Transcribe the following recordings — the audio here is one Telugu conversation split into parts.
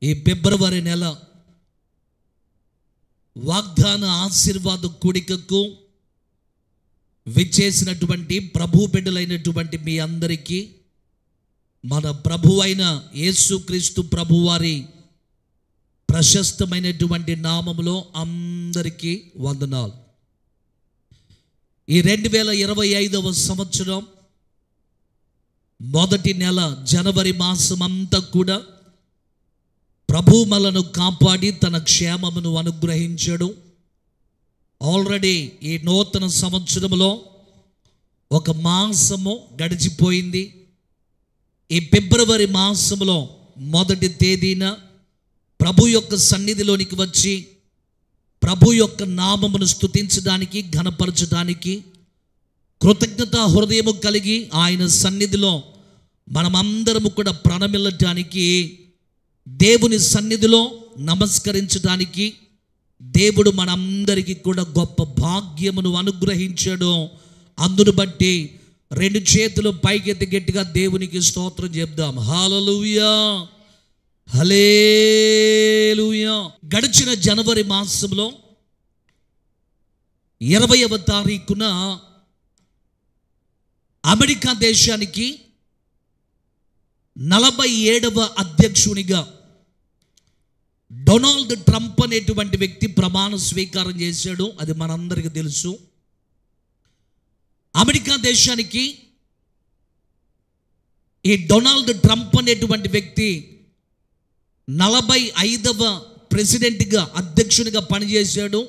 ఈ ఫిబ్రవరి నెల వాగ్దాన ఆశీర్వాద కూడికకు విచ్చేసినటువంటి ప్రభు బిడ్డలైనటువంటి మీ అందరికీ మన ప్రభు అయిన యేసుక్రీస్తు ప్రభువారి ప్రశస్తమైనటువంటి నామములో అందరికీ వందనాలు. ఈ 2025వ సంవత్సరం మొదటి నెల జనవరి మాసం అంతా కూడా ప్రభు మనను కాపాడి తన క్షేమమును అనుగ్రహించాడు. ఆల్రెడీ ఈ నూతన సంవత్సరంలో ఒక మాసము గడిచిపోయింది. ఈ ఫిబ్రవరి మాసంలో మొదటి తేదీన ప్రభు యొక్క సన్నిధిలోనికి వచ్చి ప్రభు యొక్క నామమును స్తుతించడానికి, ఘనపరచడానికి, కృతజ్ఞతా హృదయము కలిగి ఆయన సన్నిధిలో మనమందరము కూడా ప్రణమిల్లటానికి, దేవుని సన్నిధిలో నమస్కరించడానికి దేవుడు మనందరికీ కూడా గొప్ప భాగ్యమును అనుగ్రహించాడు. అందును బట్టి 2 చేతులు పైకెత్తి గట్టిగా దేవునికి స్తోత్రం చెప్దాం. హల్లెలూయా, హల్లెలూయా. గడిచిన జనవరి మాసంలో 20వ తారీఖున అమెరికా దేశానికి 47వ అధ్యక్షునిగా డొనాల్డ్ ట్రంప్ అనేటువంటి వ్యక్తి ప్రమాణ స్వీకారం చేశాడు. అది మనందరికీ తెలుసు. అమెరికా దేశానికి ఈ డొనాల్డ్ ట్రంప్ అనేటువంటి వ్యక్తి 45వ ప్రెసిడెంట్గా, అధ్యక్షునిగా పనిచేశాడు.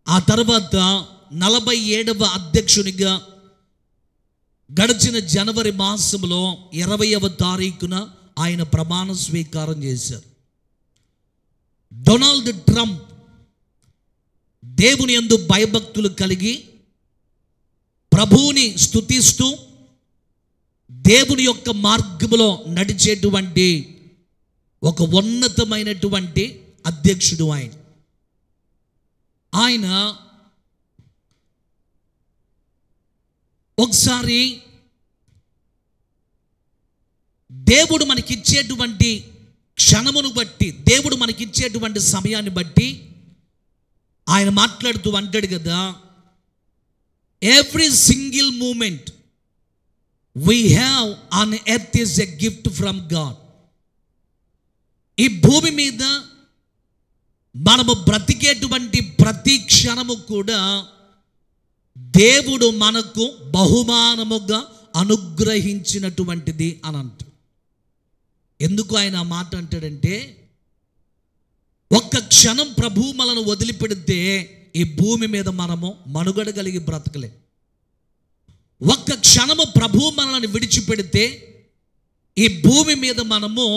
ఆ తర్వాత 47వ అధ్యక్షునిగా గడిచిన జనవరి మాసంలో 20వ తారీఖున ఆయన ప్రమాణ స్వీకారం చేశారు. డొనాల్డ్ ట్రంప్ దేవుని యందు భయభక్తులు కలిగి ప్రభువుని స్తుతిస్తూ దేవుని యొక్క మార్గములో నడిచేటువంటి ఒక ఉన్నతమైనటువంటి అధ్యక్షుడు ఆయన ఒకసారి దేవుడు మనకిచ్చేటువంటి క్షణమును బట్టి, దేవుడు మనకిచ్చేటువంటి సమయాన్ని బట్టి ఆయన మాట్లాడుతూ అంటాడు కదా, every single moment we have on earth is a gift from God. ఈ భూమి మీద మనము బ్రతికేటువంటి ప్రతి క్షణము కూడా దేవుడు మనకు బహుమానముగా అనుగ్రహించినటువంటిది అని అంటాడు. ఎందుకు ఆయన ఆ మాట అంటాడంటే, ఒక్క క్షణం ప్రభు మనను వదిలిపెడితే ఈ భూమి మీద మనము మనుగడ కలిగి బ్రతకలే. ఒక్క క్షణము ప్రభు మనల్ని విడిచిపెడితే ఈ భూమి మీద మనము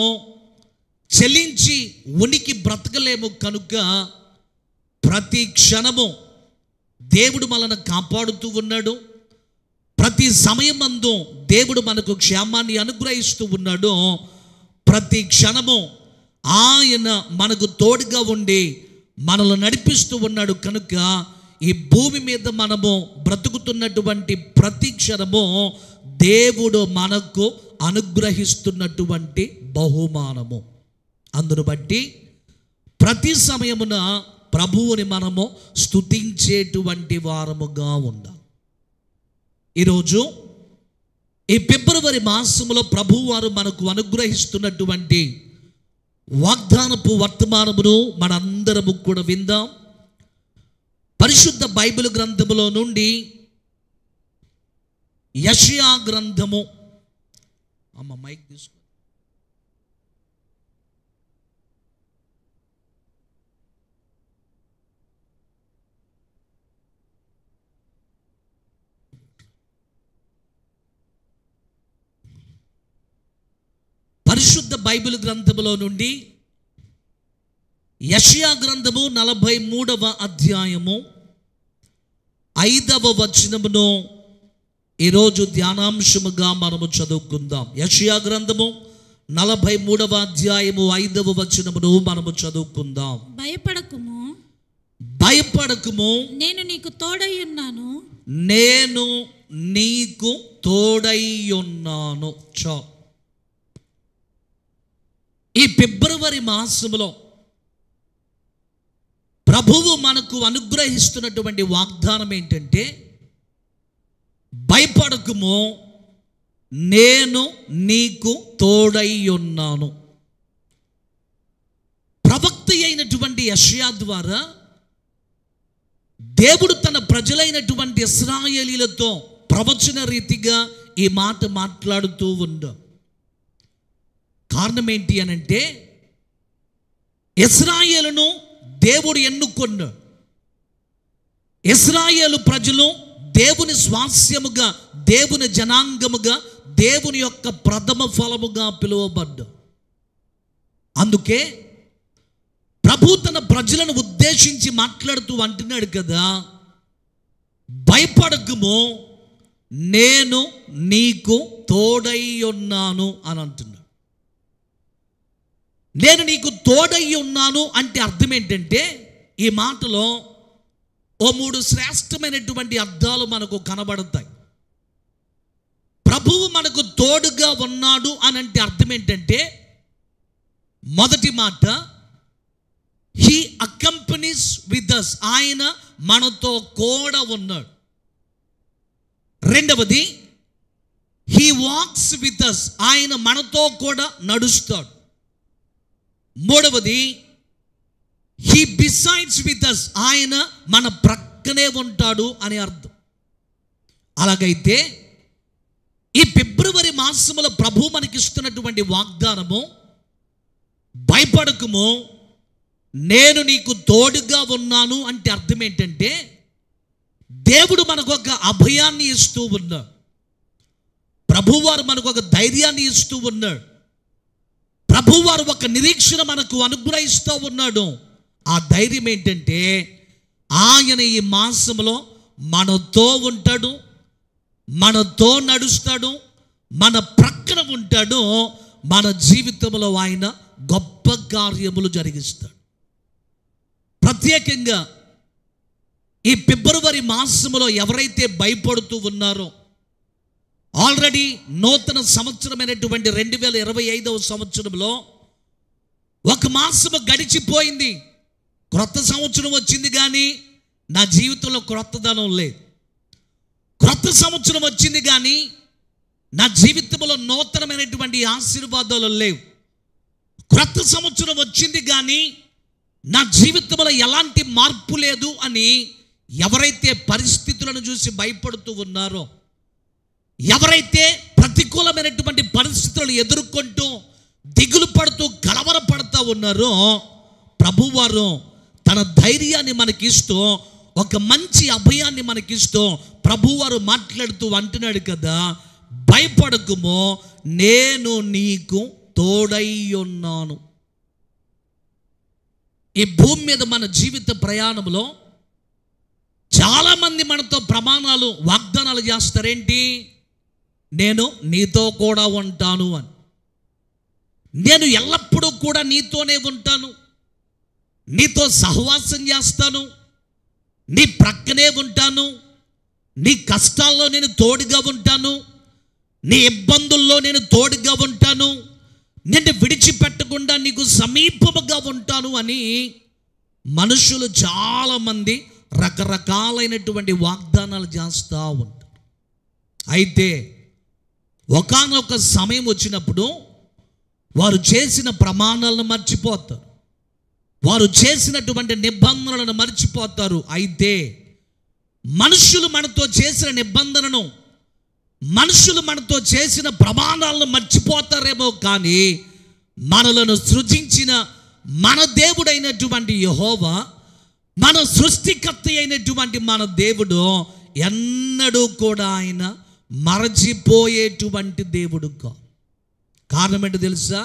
చెలించి ఉనికి బ్రతకలేము. కనుక ప్రతి క్షణము దేవుడు మనల్ని కాపాడుతూ ఉన్నాడు. ప్రతి సమయమందు దేవుడు మనకు క్షేమాన్ని అనుగ్రహిస్తూ ఉన్నాడు. ప్రతి క్షణము ఆయన మనకు తోడుగా ఉండి మనల్ని నడిపిస్తూ ఉన్నాడు. కనుక ఈ భూమి మీద మనము బ్రతుకుతున్నటువంటి ప్రతి క్షణము దేవుడు మనకు అనుగ్రహిస్తున్నటువంటి బహుమానము. అందును బట్టి ప్రతి సమయమున ప్రభువుని మనము స్తుతించేటువంటి వారముగా ఉండాలి. ఈరోజు ఈ ఫిబ్రవరి మాసంలో ప్రభువారు మనకు అనుగ్రహిస్తున్నటువంటి వాగ్దానపు వర్తమానమును మనందరము కూడా విందాం. పరిశుద్ధ బైబిల్ గ్రంథములో నుండి యెషయా గ్రంథము, మైక్ తీసుకో, పరిశుద్ధ బైబిల్ గ్రంథములో నుండి యెషయా గ్రంథము 43వ అధ్యాయము 5వ వచనమును ఈరోజు ధ్యానాంశముగా మనము చదువుకుందాం. యెషయా గ్రంథము 43వ అధ్యాయము 5వ వచనమును మనము చదువుకుందాం. భయపడకుము, భయపడకుము, నేను నీకు తోడై ఉన్నాను, నేను నీకు తోడై ఉన్నాను. ఈ ఫిబ్రవరి మాసములో ప్రభువు మనకు అనుగ్రహిస్తున్నటువంటి వాగ్దానం ఏంటంటే, భయపడకుము, నేను నీకు తోడై ఉన్నాను. ప్రవక్త అయినటువంటి యెషయా ద్వారా దేవుడు తన ప్రజలైనటువంటి ఇశ్రాయేలీలతో ప్రవచన రీతిగా ఈ మాట మాట్లాడుతూ ఉన్నాడు. కారణం ఏంటి అనంటే, ఇశ్రాయేలును దేవుడు ఎన్నుకొన్నాడు. ఇశ్రాయేలు ప్రజలు దేవుని స్వాస్యముగా, దేవుని జనాంగముగా, దేవుని యొక్క ప్రథమ ఫలముగా పిలువబడ్డారు. అందుకే ప్రభు తన ప్రజలను ఉద్దేశించి మాట్లాడుతూ అంటున్నాడు కదా, భయపడకుము, నేను నీకు తోడై ఉన్నాను అని అంటున్నాడు. నేను నీకు తోడై ఉన్నాను అంటే అర్థం ఏంటంటే, ఈ మాటలో ఓ 3 శ్రేష్టమైనటువంటి అర్థాలు మనకు కనబడతాయి. ప్రభువు మనకు తోడుగా ఉన్నాడు అని అంటే అర్థం ఏంటంటే, మొదటి మాట, హీ అకంపెనీస్ విత్ us, ఆయన మనతో కూడా ఉన్నాడు. రెండవది, హీ వాక్స్ విత్ us, ఆయన మనతో కూడా నడుస్తాడు. మూడవది, హీ బిసైడ్స్ విత్ us, ఆయన మన ప్రక్కనే ఉంటాడు అని అర్థం. అలాగైతే ఈ ఫిబ్రవరి మాసములో ప్రభు మనకిస్తున్నటువంటి వాగ్దానము, భయపడకుము, నేను నీకు తోడుగా ఉన్నాను అంటే అర్థం ఏంటంటే, దేవుడు మనకు ఒక అభయాన్ని ఇస్తూ ఉన్నాడు. ప్రభువారు మనకు ఒక ధైర్యాన్ని ఇస్తూ ఉన్నాడు. ప్రభువారు ఒక నిరీక్షణ మనకు అనుగ్రహిస్తూ ఉన్నాడు. ఆ ధైర్యం ఏంటంటే, ఆయన ఈ మాసంలో మనతో ఉంటాడు, మనతో నడుస్తాడు, మన ప్రక్కన ఉంటాడు, మన జీవితంలో ఆయన గొప్ప కార్యములు జరిగిస్తాడు. ప్రత్యేకంగా ఈ ఫిబ్రవరి మాసములో ఎవరైతే భయపడుతూ ఉన్నారో, ఆల్రెడీ నూతన సంవత్సరమైనటువంటి 2025వ సంవత్సరంలో ఒక మాసము గడిచిపోయింది, క్రొత్త సంవత్సరం వచ్చింది, కానీ నా జీవితంలో క్రొత్తదనం లేదు. క్రొత్త సంవత్సరం వచ్చింది కానీ నా జీవితంలో నూతనమైనటువంటి ఆశీర్వాదాలు లేవు. క్రొత్త సంవత్సరం వచ్చింది కానీ నా జీవితంలో ఎలాంటి మార్పు లేదు అని ఎవరైతే పరిస్థితులను చూసి భయపడుతూ ఉన్నారో, ఎవరైతే ప్రతికూలమైనటువంటి పరిస్థితులను ఎదుర్కొంటూ దిగులు పడుతూ కలవరపడుతూ ఉన్నారో, ప్రభువారు తన ధైర్యాన్ని మనకిస్తూ, ఒక మంచి అభయాన్ని మనకిస్తూ ప్రభువారు మాట్లాడుతూ అంటున్నాడు కదా, భయపడకుమో, నేను నీకు తోడై ఉన్నాను. ఈ భూమి మీద మన జీవిత ప్రయాణంలో చాలామంది మనతో ప్రమాణాలు, వాగ్దానాలు చేస్తారేంటి, నేను నీతో కూడా ఉంటాను అని. నేను ఎల్లప్పుడూ కూడా నీతోనే ఉంటాను, నీతో సహవాసం చేస్తాను, నీ ప్రక్కనే ఉంటాను, నీ కష్టాల్లో నేను తోడుగా ఉంటాను, నీ ఇబ్బందుల్లో నేను తోడుగా ఉంటాను, నిన్ను విడిచిపెట్టకుండా నీకు సమీపముగా ఉంటాను అని మనుషులు చాలామంది రకరకాలైనటువంటి వాగ్దానాలు చేస్తూ ఉంటారు. అయితే ఒకానొక సమయం వచ్చినప్పుడు వారు చేసిన ప్రమాణాలను మర్చిపోతారు, వారు చేసినటువంటి నిబంధనలను మర్చిపోతారు. అయితే మనుషులు మనతో చేసిన నిబంధనను, మనుషులు మనతో చేసిన ప్రమాణాలను మర్చిపోతారేమో, కానీ మనలను సృజించిన మన దేవుడైనటువంటి యెహోవా, మన సృష్టికర్త అయినటువంటి మన దేవుడు ఎన్నడూ కూడా ఆయన మరచిపోయేటువంటి దేవుడు కాదు. కారణం ఏంటో తెలుసా?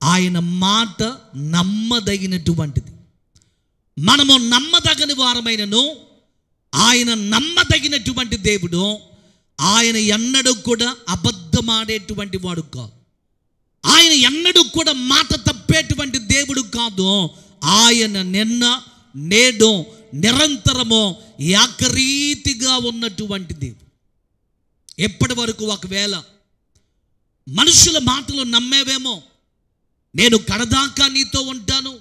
ఆయన మాట నమ్మదగినటువంటిది. మనము నమ్మదగని వారమైనను ఆయన నమ్మదగినటువంటి దేవుడు. ఆయన ఎన్నడూ కూడా అబద్ధమాడేటువంటి వాడు కాదు. ఆయన ఎన్నడూ కూడా మాట తప్పేటువంటి దేవుడు కాదు. ఆయన నిన్న నేడు నిరంతరము ఏకరీతిగా ఉన్నటువంటి దేవుడు. ఎప్పటి వరకు ఒకవేళ మనుషుల మాటలు నమ్మేవేమో, నేను కడదాకా నీతో ఉంటాను,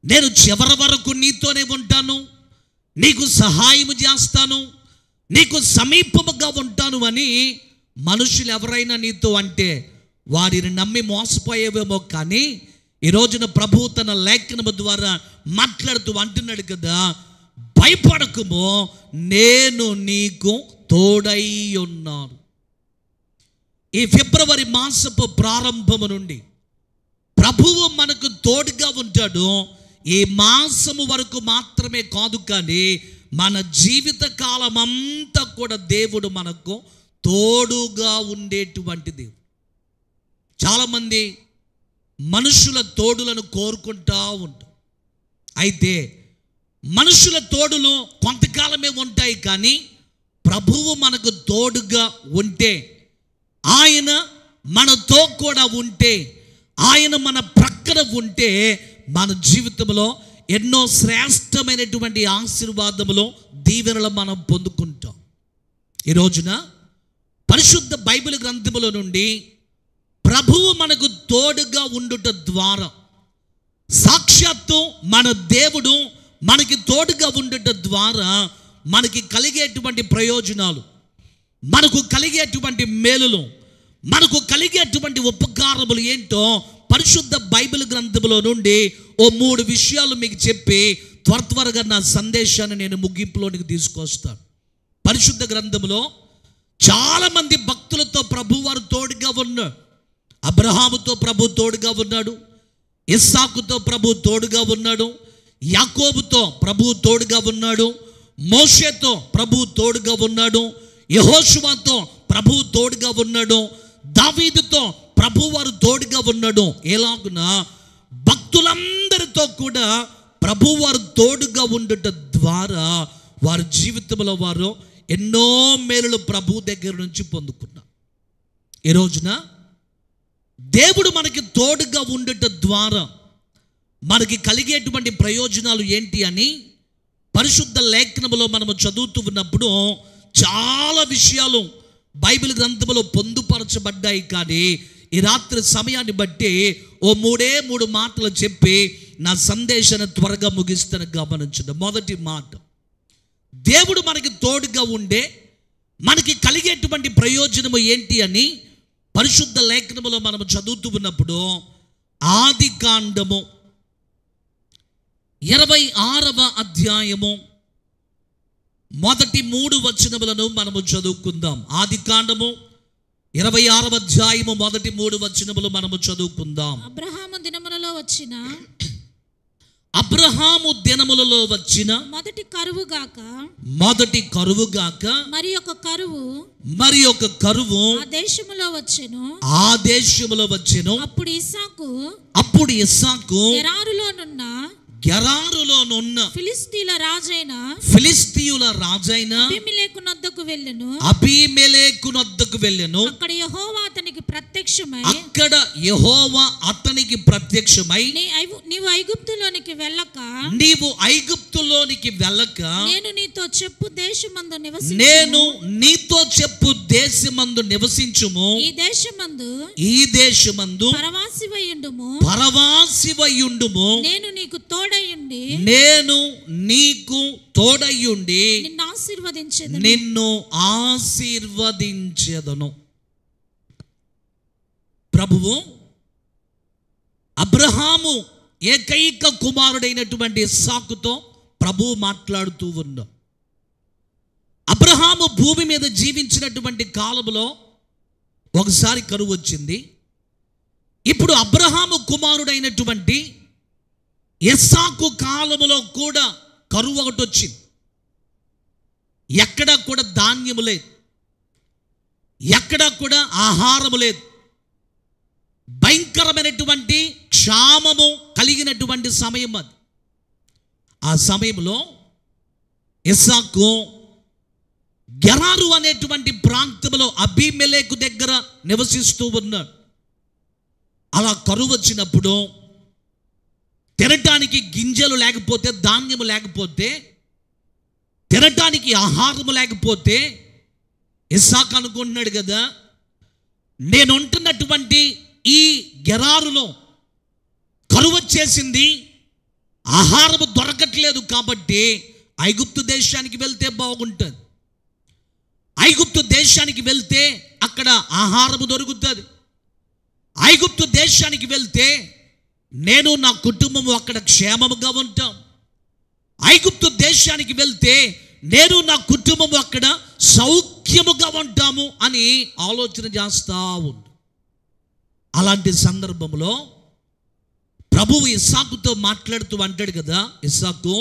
నేను చివరి వరకు నీతోనే ఉంటాను, నీకు సహాయం చేస్తాను, నీకు సమీపముగా ఉంటాను అని మనుషులు ఎవరైనా నీతో అంటే వారిని నమ్మి మోసపోయేవేమో. కానీ ఈ రోజున ప్రభువు తన లేఖనము ద్వారా మాట్లాడుతూ అంటున్నాడు కదా, భయపడకుమో, నేను నీకు తోడై ఉన్నాను. ఈ ఫిబ్రవరి మాసపు ప్రారంభము నుండి ప్రభువు మనకు తోడుగా ఉంటాడు. ఈ మాసము వరకు మాత్రమే కాదు, కానీ మన జీవిత కాలం అంతా కూడా దేవుడు మనకు తోడుగా ఉండేటువంటి దేవుడు. చాలామంది మనుషుల తోడులను కోరుకుంటూ ఉంటారు. అయితే మనుషుల తోడులు కొంతకాలమే ఉంటాయి, కానీ ప్రభువు మనకు తోడుగా ఉంటే, ఆయన మనతో కూడా ఉంటే, ఆయన మన ప్రక్కన ఉంటే మన జీవితంలో ఎన్నో శ్రేష్టమైనటువంటి ఆశీర్వాదములు, దీవెనలు మనం పొందుకుంటాం. ఈ రోజున పరిశుద్ధ బైబిల్ గ్రంథముల నుండి ప్రభువు మనకు తోడుగా ఉండుట ద్వారా, సాక్షాత్తు మన దేవుడు మనకి తోడుగా ఉండుట ద్వారా మనకి కలిగేటువంటి ప్రయోజనాలు, మనకు కలిగేటువంటి మేలులు, మనకు కలిగేటువంటి ఉపకారములు ఏంటో పరిశుద్ధ బైబిల్ గ్రంథములో నుండి ఓ 3 విషయాలు మీకు చెప్పి త్వరగా నా సందేశాన్ని నేను ముగింపులోనికి తీసుకొస్తాను. పరిశుద్ధ గ్రంథములో చాలామంది భక్తులతో ప్రభువారు తోడుగా ఉన్నాడు. అబ్రహాముతో ప్రభు తోడుగా ఉన్నాడు, ఇస్సాకుతో ప్రభు తోడుగా ఉన్నాడు, యాకోబుతో ప్రభు తోడుగా ఉన్నాడు, మోషేతో ప్రభు తోడుగా ఉన్నాడు, యెహోషువతో ప్రభు తోడుగా ఉన్నాడు, దావీదుతో ప్రభువారు తోడుగా ఉన్నాడు. ఎలాగున భక్తులందరితో కూడా ప్రభువారు తోడుగా ఉండుట ద్వారా వారి జీవితంలో వారు ఎన్నో మేలులు ప్రభు దగ్గర నుంచి పొందుకున్నారు. ఈ రోజున దేవుడు మనకి తోడుగా ఉండుట ద్వారా మనకి కలిగేటువంటి ప్రయోజనాలు ఏంటి అని పరిశుద్ధ లేఖనములో మనము చదువుతూ ఉన్నప్పుడు చాలా విషయాలు బైబిల్ గ్రంథములో పొందుపరచబడ్డాయి. కానీ ఈ రాత్రి సమయాన్ని బట్టి ఓ 3 మాటలు చెప్పి నా సందేశాన్ని త్వరగా ముగిస్తాను, గమనించండి. మొదటి మాట, దేవుడు మనకి తోడుగా ఉండే మనకి కలిగేటువంటి ప్రయోజనము ఏంటి అని పరిశుద్ధ లేఖనములో మనము చదువుతూ ఉన్నప్పుడు ఆదికాండము 26వ అధ్యాయము మొదటి 3 వచనములను మనము చదువుకుందాం. ఆదికాండము 26వ అధ్యాయము మొదటి 3 వచనములు మనము చదువుకుందాం. అబ్రహాము దినములలో వచ్చిన మొదటి కరువు గాక మరి ఒక కరువు ఆ దేశములో వచ్చెను. అప్పుడు ఇస్సాకు గెరారులోనున్న ఫిలిస్తీయుల రాజైన అబీమెలెకునొద్దకు వెళ్ళెను. అక్కడ యెహోవా అతనికి ప్రత్యక్షమై నీవు ఐగుప్తులోనికి వెళ్ళక నేను నీతో చెప్పు దేశమందు నివసించుము. ఈ దేశమందు పరవాసివయుండుము. నేను నీకు తోడయ్యుండి నిన్ను ఆశీర్వదించెదను. ప్రభువు అబ్రహాము ఏకైక కుమారుడైనటువంటి ఇస్సాకుతో ప్రభువు మాట్లాడుతూ ఉన్నాడు. అబ్రహాము భూమి మీద జీవించినటువంటి కాలంలో ఒకసారి కరువు వచ్చింది. ఇప్పుడు అబ్రహాము కుమారుడైనటువంటి ఇస్సాకు కాలములో కూడా కరువు ఒకటి వచ్చింది. ఎక్కడా కూడా ధాన్యము లేదు, ఎక్కడా కూడా ఆహారము లేదు. భయంకరమైనటువంటి క్షామము కలిగినటువంటి సమయం అది. ఆ సమయంలో ఇస్సాకు గెరారు అనేటువంటి ప్రాంతంలో అబీమెలెకు దగ్గర నివసిస్తూ ఉన్నాడు. అలా కరువు వచ్చినప్పుడు తినటానికి గింజలు లేకపోతే, ధాన్యము లేకపోతే, తినటానికి ఆహారము లేకపోతే ఇస్సాకు అనుకుంటున్నాడు కదా, నేను ఉంటున్నటువంటి ఈ గెరారులో వచ్చేసింది, ఆహారం దొరకట్లేదు, కాబట్టి ఐగుప్తు దేశానికి వెళ్తే బాగుంటుంది, ఐగుప్తు దేశానికి వెళ్తే అక్కడ ఆహారము దొరుకుతుంది, ఐగుప్తు దేశానికి వెళ్తే నేను నా కుటుంబము అక్కడ క్షేమముగా ఉంటాం, ఐగుప్తు దేశానికి వెళ్తే నేను నా కుటుంబము అక్కడ సౌఖ్యముగా ఉంటాము అని ఆలోచన చేస్తూ ఉంది. అలాంటి సందర్భంలో ప్రభువు ఇస్సాకుతో మాట్లాడుతూ అంటాడు కదా, ఇస్సాకు,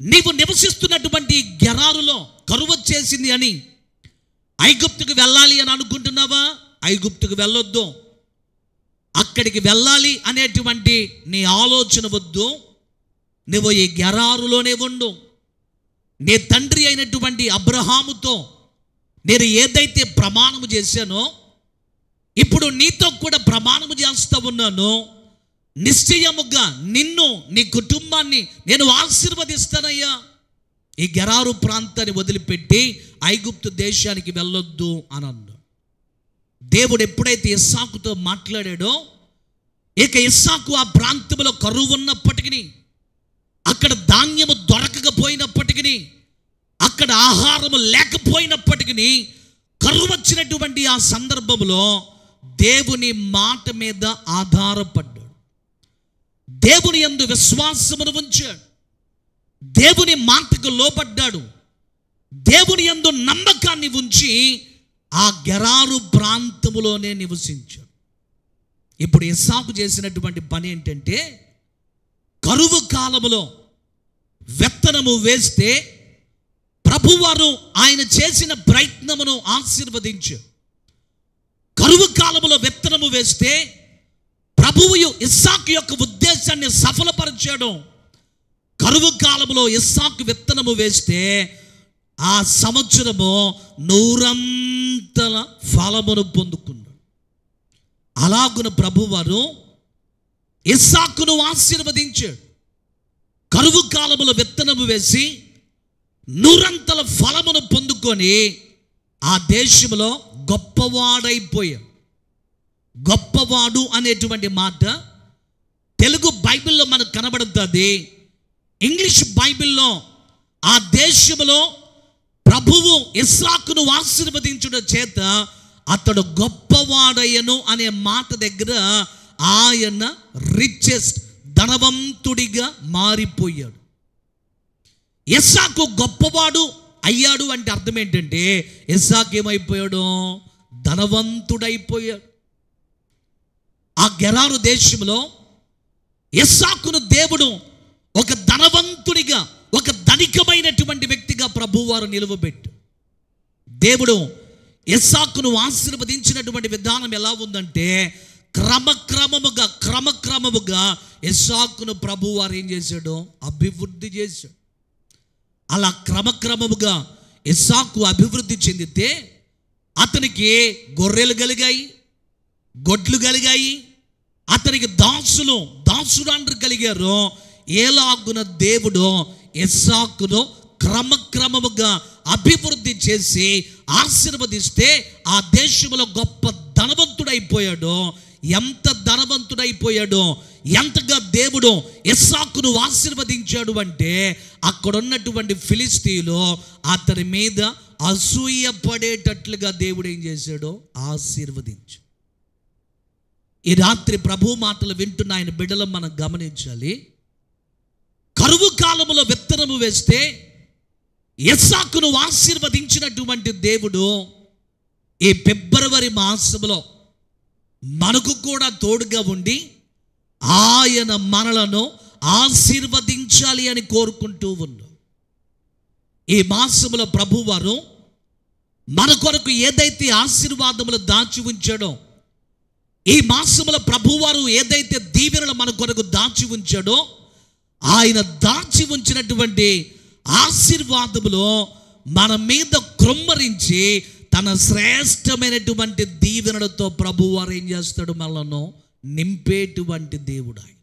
నీవు నివసిస్తున్నటువంటి గెరారులో కరువు వచ్చేసింది అని ఐగుప్తుకు వెళ్ళాలి అని అనుకుంటున్నావా? ఐగుప్తుకు వెళ్ళొద్దు, అక్కడికి వెళ్ళాలి అనేటువంటి నీ ఆలోచన వద్దు. నువ్వు ఈ గెరారులోనే ఉండు. నీ తండ్రి అయినటువంటి అబ్రహాముతో నేను ఏదైతే ప్రమాణము చేశానో ఇప్పుడు నీతో కూడా ప్రమాణము చేస్తూ ఉన్నాను, నిశ్చయముగా నిన్ను నీ కుటుంబాన్ని నేను ఆశీర్వదిస్తానయ్యా. ఈ గెరారు ప్రాంతాన్ని వదిలిపెట్టి ఐగుప్తు దేశానికి వెళ్ళొద్దు అని అన్నాడు. దేవుడు ఎప్పుడైతే ఇస్సాకుతో మాట్లాడాడో, ఇక ఇస్సాకు ఆ ప్రాంతంలో కరువు ఉన్నప్పటికీ, అక్కడ ధాన్యము దొరకకపోయినప్పటికీ, అక్కడ ఆహారము లేకపోయినప్పటికీ, కరువు వచ్చినటువంటి ఆ సందర్భంలో దేవుని మాట మీద ఆధారపడ్డాడు, దేవుని యందు విశ్వాసమును ఉంచాడు, దేవుని మాటకు లోబడ్డాడు, దేవుని యందు నమ్మకాన్ని ఉంచి ఆ గెరారు ప్రాంతములోనే నివసించాడు. ఇప్పుడు ఇస్సాకు చేసినటువంటి పని ఏంటంటే, కరువు కాలములో విత్తనము వేస్తే ప్రభువారు ఆయన చేసిన ప్రయత్నమును ఆశీర్వదించారు. కరువు కాలములో విత్తనము వేస్తే ప్రభువు ఇస్సాకు యొక్క ఉద్దేశాన్ని సఫలపరిచాడు. కరువు కాలములో ఇస్సాకు విత్తనము వేస్తే ఆ సంవత్సరము 100 ఫలమును పొందుకున్నాడు. అలాగున ప్రభువారు ఇస్సాకును ఆశీర్వదించాడు. కరువు కాలములో విత్తనము వేసి 100 ఫలమును పొందుకొని ఆ దేశంలో గొప్పవాడైపోయాడు. గొప్పవాడు అనేటువంటి మాట తెలుగు బైబిల్లో మనకు కనబడుతుంది. ఇంగ్లీష్ బైబిల్లో ఆ దేశంలో ప్రభువు ఇస్సాకును ఆశీర్వదించడం చేత అతడు గొప్పవాడయ్యను అనే మాట దగ్గర ఆయన రిచెస్ట్, ధనవంతుడిగా మారిపోయాడు. ఇస్సాకు గొప్పవాడు అయ్యాడు అంటే అర్థం ఏంటంటే, ఇస్సాకు ఏమైపోయాడు? ధనవంతుడైపోయాడు. ఆ గెరారు దేశంలో ఇస్సాకును దేవుడు ఒక ధనవంతుడిగా, ఒక ధనికమైనటువంటి వ్యక్తిగా ప్రభువారు నిలువబెట్టు. దేవుడు ఇస్సాకును ఆశీర్వదించినటువంటి విధానం ఎలా ఉందంటే, క్రమక్రమముగా ఇస్సాకును ప్రభువారు ఏం చేశాడు? అభివృద్ధి చేశాడు. అలా క్రమక్రమముగా ఇస్సాకు అభివృద్ధి చెందితే అతనికి గొర్రెలు కలిగాయి, గొడ్లు కలిగాయి, అతనికి దాసురాండ్రు కలిగారు. ఏలాగున దేవుడు ఇస్సాకును క్రమక్రమముగా అభివృద్ధి చేసి ఆశీర్వదిస్తే ఆ దేశంలో గొప్ప ధనవంతుడైపోయాడు. ఎంత ధనవంతుడైపోయాడో, ఎంతగా దేవుడు ఇస్సాకును ఆశీర్వదించాడు అంటే, అక్కడున్నటువంటి ఫిలిస్తీయులు అతని మీద అసూయ పడేటట్లుగా దేవుడు ఏం చేశాడో ఆశీర్వదించాడు. ఈ రాత్రి ప్రభు మాటలు వింటున్న ఆయన బిడ్డలు మనం గమనించాలి. కరువు కాలములో విత్తనము వేస్తే ఇస్సాకును ఆశీర్వదించినటువంటి దేవుడు ఈ ఫిబ్రవరి మాసంలో మనకు కూడా తోడుగా ఉండి ఆయన మనలను ఆశీర్వదించాలి అని కోరుకుంటూ ఉన్నాం. ఈ మాసంలో ప్రభువారు మన కొరకు ఏదైతే ఆశీర్వాదములు దాచి ఉంచాడో, ఈ మాసంలో ప్రభువారు ఏదైతే దీవెనలు మన కొరకు దాచి ఉంచాడో, ఆయన దాచి ఉంచినటువంటి ఆశీర్వాదములో మన మీద కృమ్మరించి తన శ్రేష్టమైనటువంటి దీవెనలతో ప్రభువారు ఏం చేస్తాడు? మనలను నింపేటువంటి దేవుడు ఆయన.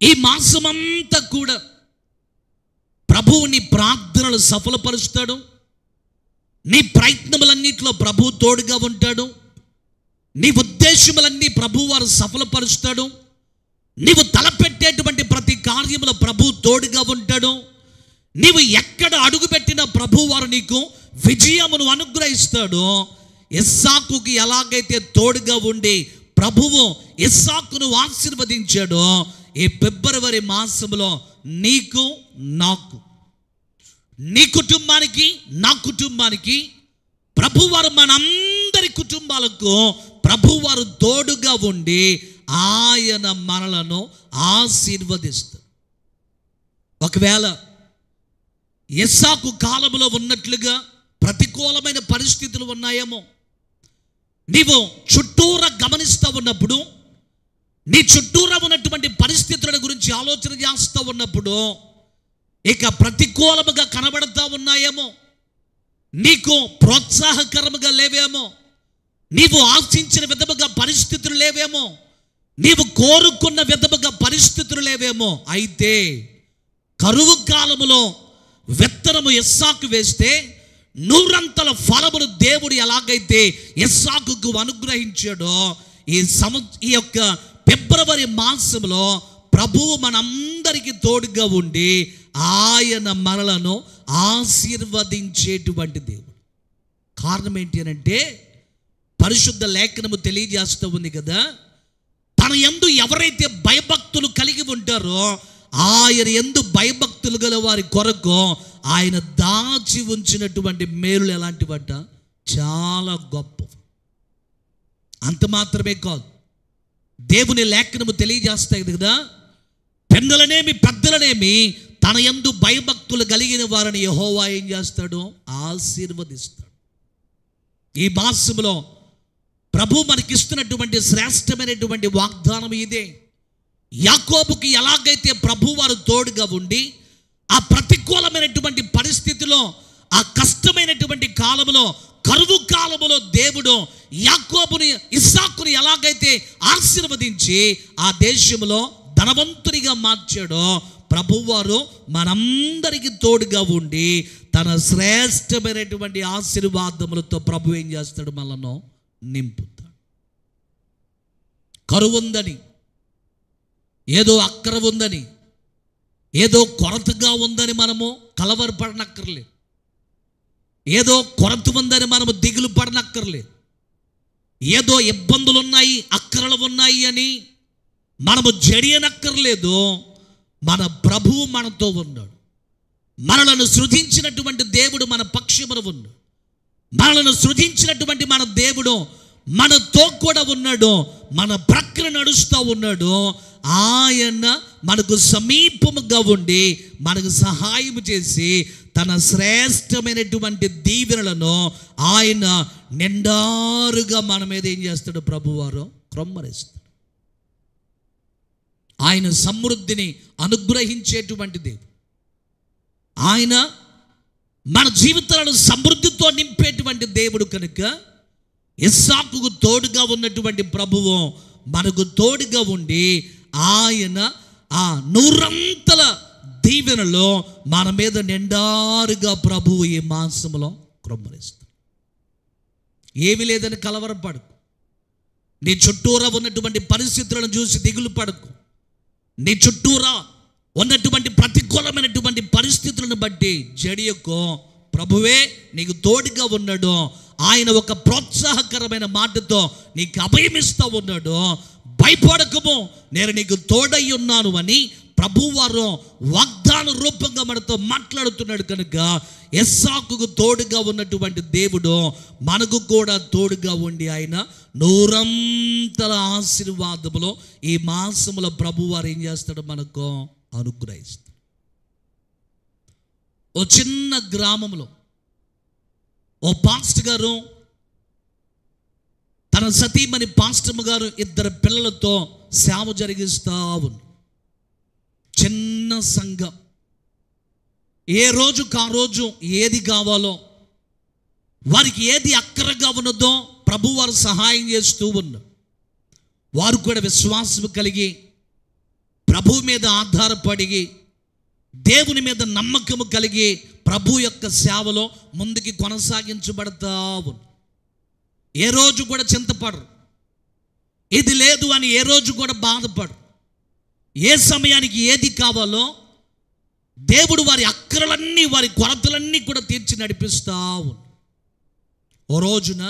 ఈ మాసమంతా కూడా ప్రభువు నీ ప్రార్థనలు సఫలపరుస్తాడు. నీ ప్రయత్నములన్నింటిలో ప్రభువు తోడుగా ఉంటాడు. నీ ఉద్దేశములన్నీ ప్రభువారు సఫలపరుస్తాడు. నీవు తలపెట్టేటువంటి ప్రతి కార్యములో ప్రభు తోడుగా ఉంటాడు. నీవు ఎక్కడ అడుగుపెట్టిన ప్రభువారు నీకు విజయమును అనుగ్రహిస్తాడు. ఇస్సాకుకి ఎలాగైతే తోడుగా ఉండి ప్రభువు ఇస్సాకును ఆశీర్వదించాడో, ఈ ఫిబ్రవరి మాసంలో నీకు, నాకు, నీ కుటుంబానికి, నా కుటుంబానికి ప్రభువారు మనందరి కుటుంబాలకు ప్రభువారు తోడుగా ఉండి ఆయన మనలను ఆశీర్వదిస్తారు. ఒకవేళ ఇస్సాకు కాలంలో ఉన్నట్లుగా ప్రతికూలమైన పరిస్థితులు ఉన్నాయేమో, నీవు చుట్టూరా గమనిస్తూ ఉన్నప్పుడు, నీ చుట్టూరా ఉన్నటువంటి పరిస్థితుల గురించి ఆలోచన చేస్తూ ఉన్నప్పుడు ఇక ప్రతికూలముగా కనబడతా ఉన్నాయేమో, నీకు ప్రోత్సాహకరముగా లేవేమో, నీవు ఆశించిన విధముగా పరిస్థితులు లేవేమో, నీవు కోరుకున్న విధముగా పరిస్థితులు లేవేమో. అయితే కరువు కాలములో విత్తనము ఇస్సాకు వేస్తే 100 ఫలములు దేవుడు ఎలాగైతే ఇస్సాకుకు అనుగ్రహించాడో, ఈ యొక్క ఫిబ్రవరి మాసంలో ప్రభువు మనందరికీ తోడుగా ఉండి ఆయన మనలను ఆశీర్వదించేటువంటి దేవుడు. కారణం ఏంటి అంటే పరిశుద్ధ లేఖనము తెలియజేస్తూ ఉంది కదా, తన యందు ఎవరైతే భయభక్తులు కలిగి ఉంటారో ఆయన యందు భయభక్తులు గల వారి కొరకు ఆయన దాచి ఉంచినటువంటి మేలులు ఎలాంటివట, చాలా గొప్ప. అంత మాత్రమే కాదు, దేవుని లేఖనము తెలియజేస్తాయి కదా, పెద్దలనేమి పెద్దలనేమి తన యందు భయభక్తులు కలిగిన వారిని యెహోవా ఏం చేస్తాడు, ఆశీర్వదిస్తాడు. ఈ మాసములో ప్రభు మనకిస్తున్నటువంటి శ్రేష్టమైనటువంటి వాగ్దానం ఇదే. యాకోబుకి ఎలాగైతే ప్రభు వారు తోడుగా ఉండి ఆ ప్రతికూలమైనటువంటి పరిస్థితిలో, ఆ కష్టమైనటువంటి కాలంలో, కరువు కాలములో దేవుడు యాకోబుని, ఇస్సాకుని ఎలాగైతే ఆశీర్వదించి ఆ దేశంలో ధనవంతునిగా మార్చాడో, ప్రభువారు మనందరికీ తోడుగా ఉండి తన శ్రేష్టమైనటువంటి ఆశీర్వాదములతో ప్రభు ఏం చేస్తాడు, మనను నింపుతాడు. కరువు ఉందని, ఏదో అక్కర ఉందని, ఏదో కొరతగా ఉందని మనము కలవరపడనక్కర్లేదు. ఏదో కొరత ఉందని మనము దిగులు పడనక్కర్లేదు. ఏదో ఇబ్బందులు ఉన్నాయి, అక్కరలు ఉన్నాయి అని మనము జడియనక్కర్లేదు. మన ప్రభువు మనతో ఉన్నాడు. మనలను సృజించినటువంటి దేవుడు మన పక్షమున ఉన్నాడు. మనలను సృజించినటువంటి మన దేవుడు మనతో కూడా ఉన్నాడు. మన ప్రక్కన నడుస్తూ ఉన్నాడు. ఆయన మనకు సమీపముగా ఉండి మనకు సహాయం చేసి తన శ్రేష్టమైనటువంటి దీవెనలను ఆయన నిండారుగా మన మీద ఏం చేస్తాడు, ప్రభువారు క్రొమ్మరిస్తాడు. ఆయన సమృద్ధిని అనుగ్రహించేటువంటి దేవుడు. ఆయన మన జీవితాలను సమృద్ధితో నింపేటువంటి దేవుడు కనుక ఇస్సాకుకు తోడుగా ఉన్నటువంటి ప్రభువు మనకు తోడుగా ఉండి ఆయన ఆ 100 దీవెనలో మన మీద నిండారుగా ప్రభువు ఈ మాసంలో క్రొమ్మరిస్తాడు. ఏమీ లేదని కలవరపడకు. నీ చుట్టూరా ఉన్నటువంటి పరిస్థితులను చూసి దిగులు పడకు. నీ చుట్టూరా ఉన్నటువంటి ప్రతికూలమైనటువంటి పరిస్థితులను బట్టి జడియకు. ప్రభువే నీకు తోడుగా ఉన్నాడు. ఆయన ఒక ప్రోత్సాహకరమైన మాటతో నీకు అభయమిస్తూ ఉన్నాడు. భయపడకము, నేను నీకు తోడై ఉన్నాను అని ప్రభువారు వాగ్దాన రూపంగా మనతో మాట్లాడుతున్నాడు. కనుక ఇస్సాకుకు తోడుగా ఉన్నటువంటి దేవుడు మనకు కూడా తోడుగా ఉండి ఆయన 100 ఆశీర్వాదములో ఈ మాసములో ప్రభువారు ఏం చేస్తాడు, మనకు అనుగ్రహిస్తాడు. ఓ చిన్న గ్రామంలో ఓ పాస్టర్ గారు తన సతీమణి పాస్టమ్ గారు 2 పిల్లలతో సేవ జరిగిస్తూ ఉన్నారు. చిన్న సంఘం. ఏ రోజుకు ఆ రోజు ఏది కావాలో, వారికి ఏది అక్కరగా ఉన్నదో ప్రభువారు సహాయం చేస్తూ ఉన్నారు. వారు కూడా విశ్వాసం కలిగి ప్రభు మీద ఆధారపడి దేవుని మీద నమ్మకము కలిగి ప్రభు యొక్క సేవలో ముందుకి కొనసాగించబడతా ఉన్నారు. ఏ రోజు కూడా చింతపడరు. ఇది లేదు అని ఏ రోజు కూడా బాధపడు. ఏ సమయానికి ఏది కావాలో దేవుడు వారి అక్కరలన్నీ, వారి కొరతలన్నీ కూడా తీర్చి నడిపిస్తావు. ఓ రోజున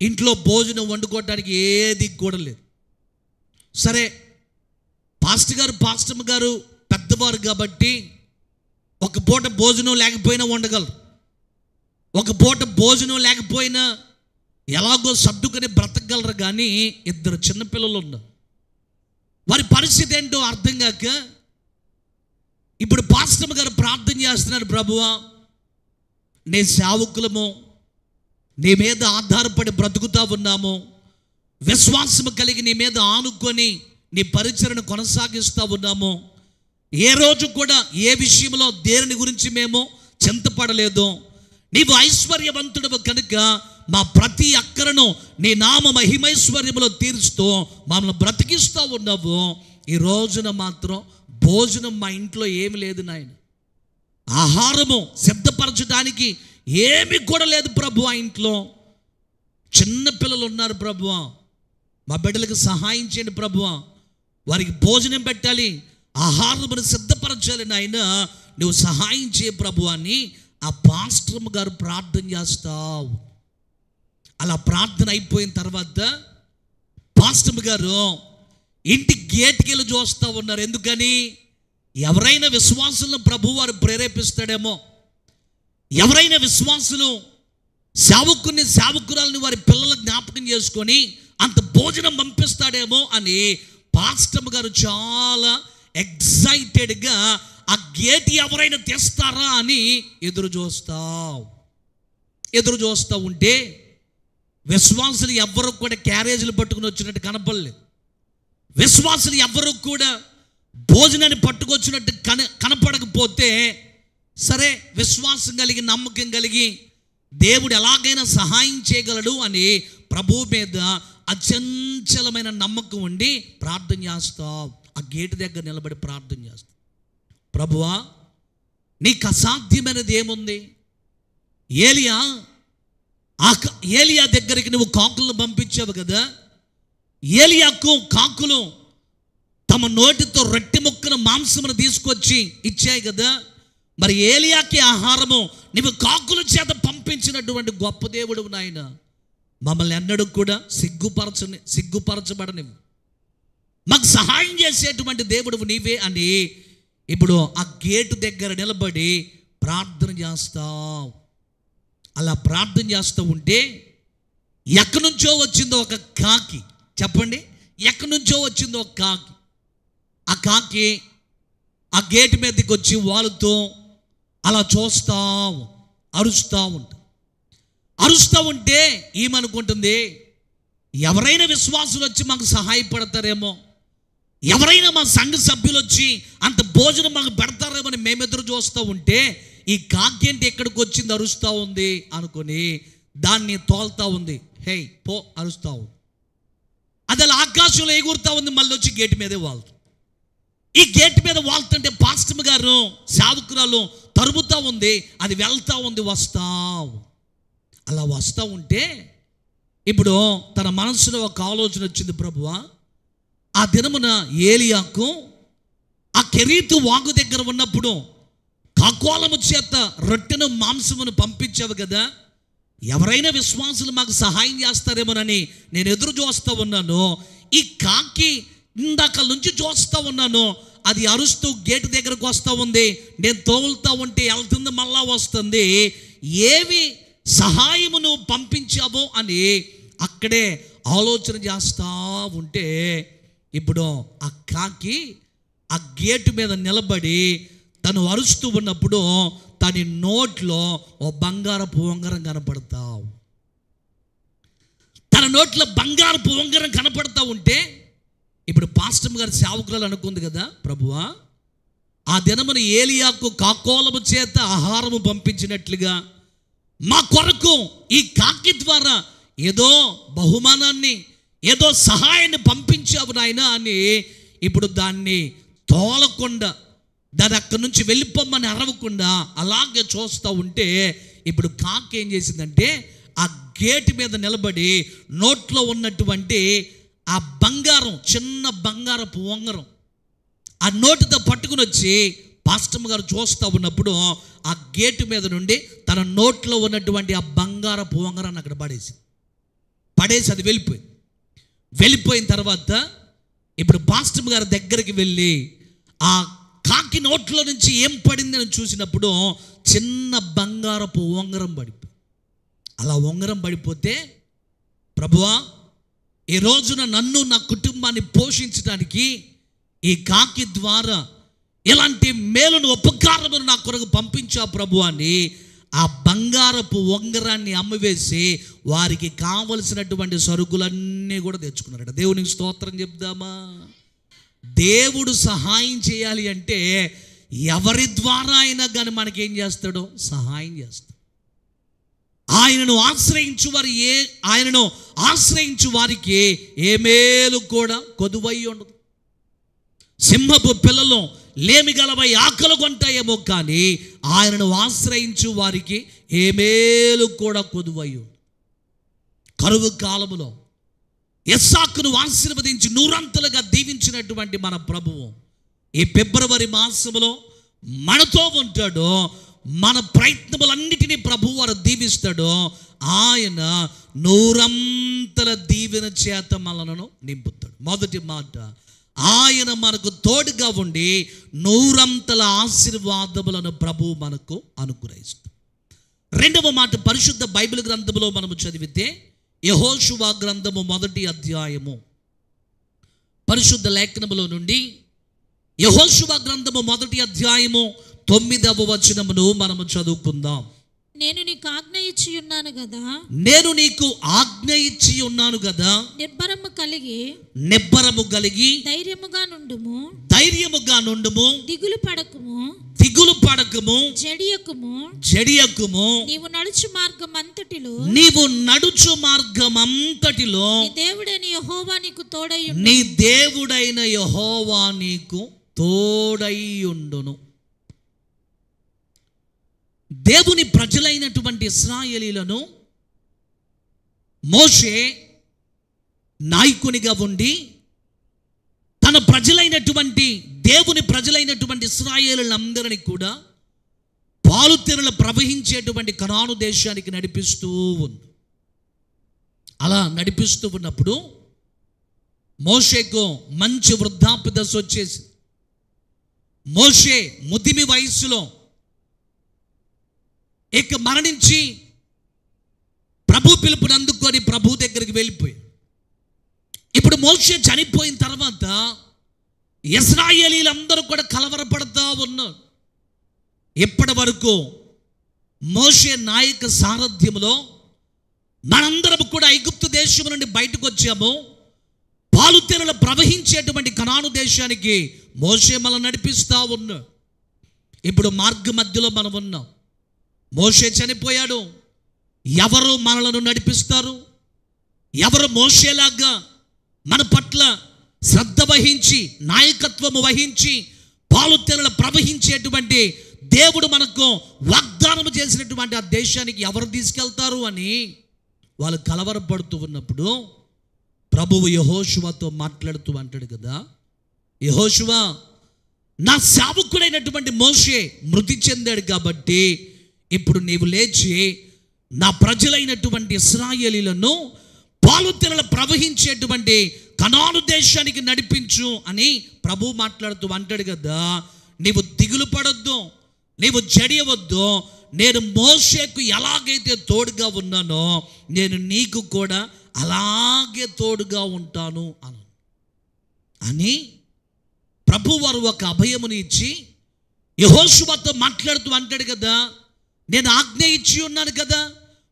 ఇంట్లో భోజనం వండుకోవడానికి ఏది కూడా లేదు. సరే, పాస్టమ్ గారు పెద్దవారు కాబట్టి ఒక పూట భోజనం లేకపోయినా వండగలరు. ఒక పూట భోజనం లేకపోయినా ఎలాగో సర్దుకొని బ్రతకగలరు. కానీ ఇద్దరు చిన్నపిల్లలు ఉన్నారు. వారి పరిస్థితి ఏంటో అర్థం కాక ఇప్పుడు పాస్టమ్ గారు ప్రార్థన చేస్తున్నారు, ప్రభువా నీ సేవకులము నీ మీద ఆధారపడి బ్రతుకుతా ఉన్నాము, విశ్వాసము కలిగి నీ మీద ఆనుకొని నీ పరిచరణ కొనసాగిస్తూ ఉన్నాము. ఏ రోజు కూడా ఏ విషయంలో దేని గురించి మేము చింతపడలేదు. నీవు ఐశ్వర్యవంతుడవు కనుక మా ప్రతి అక్కరను నీ నామ మహిమైశ్వర్యములో తీరుస్తూ మమ్మల్ని బ్రతికిస్తూ ఉన్నావు. ఈ రోజున మాత్రం భోజనం మా ఇంట్లో ఏమి లేదు నాయన, ఆహారము సిద్ధపరచడానికి ఏమి కూడా లేదు ప్రభు. ఆ ఇంట్లో చిన్న పిల్లలు ఉన్నారు ప్రభు, మా బిడ్డలకు సహాయం చేయండి ప్రభు. వారికి భోజనం పెట్టాలి, ఆహారమును సిద్ధపరచాలి నాయన, నువ్వు సహాయం చేయ ప్రభు అని ఆ పాస్టర్ గారు ప్రార్థన చేస్తావు. అలా ప్రార్థన అయిపోయిన తర్వాత పాస్టర్ గారు ఇంటి గేట్కి వెళ్ళి చూస్తూ ఉన్నారు. ఎందుకని? ఎవరైనా విశ్వాసులను ప్రభు వారు ప్రేరేపిస్తాడేమో, ఎవరైనా విశ్వాసులు సేవకుని సేవకురాలని వారి పిల్లల జ్ఞాపకం చేసుకొని అంత భోజనం పంపిస్తాడేమో అని పాస్టర్ గారు చాలా ఎక్సైటెడ్గా ఆ గేట్ ఎవరైనా తెస్తారా అని ఎదురు చూస్తూ ఉంటే విశ్వాసులు ఎవ్వరూ కూడా క్యారేజీలు పట్టుకుని వచ్చినట్టు కనపడలేదు. విశ్వాసులు ఎవ్వరూ కూడా భోజనాన్ని పట్టుకొచ్చినట్టు కనపడకపోతే, సరే విశ్వాసం కలిగి నమ్మకం కలిగి దేవుడు ఎలాగైనా సహాయం చేయగలడు అని ప్రభు మీద అచంచలమైన నమ్మకం ఉండి ప్రార్థన చేస్తావు. ఆ గేటు దగ్గర నిలబడి ప్రార్థన చేస్తావు, ప్రభువా నీకు అసాధ్యమైనది ఏముంది? ఏలియా దగ్గరికి నువ్వు కాకులను పంపించావు కదా, ఏలియాకు కాకులు తమ నోటితో రొట్టె ముక్కను మాంసమును తీసుకొచ్చి ఇచ్చాయి కదా, మరి ఏలియాకి ఆహారము నువ్వు కాకుల చేత పంపించినటువంటి గొప్ప దేవుడు నాయన, మమ్మల్ని ఎన్నడూ కూడా సిగ్గుపరచబడనివ్వు, మాకు సహాయం చేసేటువంటి దేవుడు నీవే అని ఇప్పుడు ఆ గేటు దగ్గర నిలబడి ప్రార్థన చేస్తావు. అలా ప్రార్థన చేస్తూ ఉంటే ఎక్కడి నుంచో వచ్చిందో ఒక కాకి. చెప్పండి, ఎక్కడి నుంచో వచ్చిందో ఒక కాకి. ఆ కాకి ఆ గేటు మీదకి వచ్చి వాళ్ళతో అలా అరుస్తూ ఉంటే ఏమనుకుంటుంది, ఎవరైనా విశ్వాసులు వచ్చి మాకు సహాయపడతారేమో, ఎవరైనా మా సంఘ సభ్యులు వచ్చి అంత భోజనం మాకు పెడతారేమో అని మేమెదురు చూస్తూ ఉంటే ఈ కాకి ఏంటి ఎక్కడికి వచ్చింది అరుస్తూ ఉంది అనుకుని దాన్ని తోలుతూ ఉంది. హే పో అరుస్తూ ఉంది. అది అలా ఆకాశంలో ఎగురుతూ ఉంది, మళ్ళీ వచ్చి గేటు మీదే వాళ్తుంది. ఈ గేటు మీద వాళ్తుంటే పాస్టర్ గారు సేవకురాలు తరుముతూ ఉంది, అది వెళ్తూ ఉంది, అలా వస్తూ ఉంటే ఇప్పుడు తన మనసులో ఒక ఆలోచన వచ్చింది, ప్రభువా ఆ దినమున ఏలియాకు ఆ కెరీతు వాగు దగ్గర ఉన్నప్పుడు కాకోలము చేత రొట్టెను మాంసమును పంపించావు కదా, ఎవరైనా విశ్వాసులు మాకు సహాయం చేస్తారేమోనని నేను ఎదురు చూస్తూ ఉన్నాను. ఈ కాకి ఇందాక నుంచి చూస్తూ ఉన్నాను, అది అరుస్తూ గేటు దగ్గరకు వస్తూ ఉంది, నేను తోలుతూ ఉంటే వెళ్తుంది, మళ్ళా వస్తుంది, ఏవి సహాయము నువ్వు పంపించావో అని అక్కడే ఆలోచన చేస్తూ ఉంటే ఇప్పుడు ఆ కాకి ఆ గేటు మీద నిలబడి తను అరుస్తూ ఉన్నప్పుడు తన నోట్లో ఓ బంగారపు ఉంగరం కనపడతావు. తన నోట్లో బంగారపు ఉంగరం కనపడతా ఉంటే ఇప్పుడు పాస్టర్ గారి సేవకురాలు అనుకుంది కదా, ప్రభువా ఆ దినమున ఏలియాకు కాకోలము చేత ఆహారము పంపించినట్లుగా మా కొరకు ఈ కాకి ద్వారా ఏదో బహుమానాన్ని ఏదో సహాయాన్ని పంపించావు నాయన అని ఇప్పుడు దాన్ని తోలకుండా దాన్ని అక్కడి నుంచి వెళ్ళిపోమ్మని అరవకుండా అలాగే చూస్తూ ఉంటే ఇప్పుడు కాకి ఏం చేసిందంటే ఆ గేటు మీద నిలబడి నోట్లో ఉన్నటువంటి ఆ బంగారం, చిన్న బంగారపు ఉంగరం ఆ నోటితో పట్టుకుని వచ్చి పాస్టమ్ గారు చూస్తూ ఉన్నప్పుడు ఆ గేటు మీద నుండి తన నోట్లో ఉన్నటువంటి ఆ బంగారపు ఉంగరాన్ని అక్కడ పడేసి అది వెళ్ళిపోయిన తర్వాత ఇప్పుడు పాస్టమ్ గారి దగ్గరికి వెళ్ళి ఆ కాకి నోట్లో నుంచి ఏం పడిందని చూసినప్పుడు చిన్న బంగారపు ఉంగరం అలా ఉంగరం పడిపోతే, ప్రభువా ఈ రోజున నన్ను నా కుటుంబాన్ని పోషించడానికి ఈ కాకి ద్వారా ఇలాంటి మేలును ఉపకారమును నా కొరకు పంపించా ప్రభు అని ఆ బంగారపు ఉంగరాన్ని అమ్మివేసి వారికి కావలసినటువంటి సరుకులన్నీ కూడా తెచ్చుకున్నారట. దేవునికి స్తోత్రం చెప్దామా? దేవుడు సహాయం చేయాలి అంటే ఎవరి ద్వారా అయినా కానీ మనకేం చేస్తాడో సహాయం చేస్తాడు. ఆయనను ఆశ్రయించు వారికి ఏ మేలు కూడా కొదువై ఉండదు. సింహపు పిల్లలు లేమి గలవై ఆకలి కొంటాయేమో కానీ ఆయనను ఆశ్రయించు వారికి ఏ మేలు కూడా కొదువై ఉండదు. కరువు కాలములో ఇస్సాకును ఆశీర్వదించి నూరంతలుగా దీవించినటువంటి మన ప్రభువు ఈ ఫిబ్రవరి మాసంలో మనతో ఉంటాడు. మన ప్రయత్నములన్నిటినీ ప్రభువు వారు దీవిస్తాడు. ఆయన నూరంతల దీవెన చేత మనలను నింపుతాడు. మొదటి మాట, ఆయన మనకు తోడుగా ఉండి నూరంతల ఆశీర్వాదములను ప్రభువు మనకు అనుగ్రహిస్తాడు. రెండవ మాట, పరిశుద్ధ బైబిల్ గ్రంథములో మనము చదివితే యెహోషువ గ్రంథము 1వ అధ్యాయము, పరిశుద్ధ లేఖనములో నుండి యెహోషువ గ్రంథము 1వ అధ్యాయము 9వ వచనమును మనము చదువుకుందాం. నేను నీకు ఆజ్ఞ ఇచ్చి ఉన్నాను గదా, నిబ్బరము కలిగి ధైర్యముగా నుండుము, దిగులు పడకుము, జడియకుము. నీవు నడుచు మార్గమంతటిలో నీ దేవుడైన యెహోవా నీకు తోడైయుండును. దేవుని ప్రజలైనటువంటి ఇశ్రాయేలీలను మోషే నాయకునిగా ఉండి తన ప్రజలైనటువంటి దేవుని ప్రజలైనటువంటి ఇశ్రాయేలీలందరినీ కూడా పాలుతెరలు ప్రవహించేటువంటి కనాను దేశానికి నడిపిస్తూ ఉంది. అలా నడిపిస్తూ ఉన్నప్పుడు మోషేకు మంచి వృద్ధాప్య దశ వచ్చేసి మోషే ముదిమి వయస్సులో ఇక మరణించి ప్రభు పిలుపుని అందుకొని ప్రభు దగ్గరికి వెళ్ళిపోయి, ఇప్పుడు మోషే చనిపోయిన తర్వాత ఇశ్రాయేలీలందరూ కూడా కలవరపడతా ఉన్నారు. ఇప్పటి వరకు మోషే నాయక సారథ్యంలో మనందరం కూడా ఐగుప్తు దేశం నుండి బయటకు వచ్చాము. పాలుతెరలు ప్రవహించేటువంటి కనాను దేశానికి మోషే మనల్ని నడిపిస్తూ ఉన్నాడు. ఇప్పుడు మార్గ మధ్యలో మనం ఉన్నాం. మోషే చనిపోయాడు. ఎవరు మనలను నడిపిస్తారు? ఎవరు మోషేలాగా మన పట్ల శ్రద్ధ వహించి నాయకత్వము వహించి పాలుతెరలు ప్రవహించేటువంటి దేవుడు మనకు వాగ్దానం చేసినటువంటి ఆ దేశానికి ఎవరు తీసుకెళ్తారు అని వాళ్ళు కలవరపడుతూ ఉన్నప్పుడు ప్రభువు యెహోషువతో మాట్లాడుతూ అంటాడు కదా, యెహోషువ, నా సేవకుడైనటువంటి మోషే మృతి చెందాడు కాబట్టి ఇప్పుడు నీవు లేచి నా ప్రజలైనటువంటి ఇశ్రాయేలీలను పాలుతెరలు ప్రవహించేటువంటి కనాను దేశానికి నడిపించు అని ప్రభు మాట్లాడుతూ అంటాడు కదా. నీవు దిగులు పడొద్దు, నీవు జడియవద్దు. నేను మోషేకు ఎలాగైతే తోడుగా ఉన్నానో నేను నీకు కూడా అలాగే తోడుగా ఉంటాను అని ప్రభు వారు ఒక అభయముని ఇచ్చి యెహోషువతో మాట్లాడుతూ అంటాడు కదా, నేను ఆజ్ఞ ఇచ్చి ఉన్నాను కదా,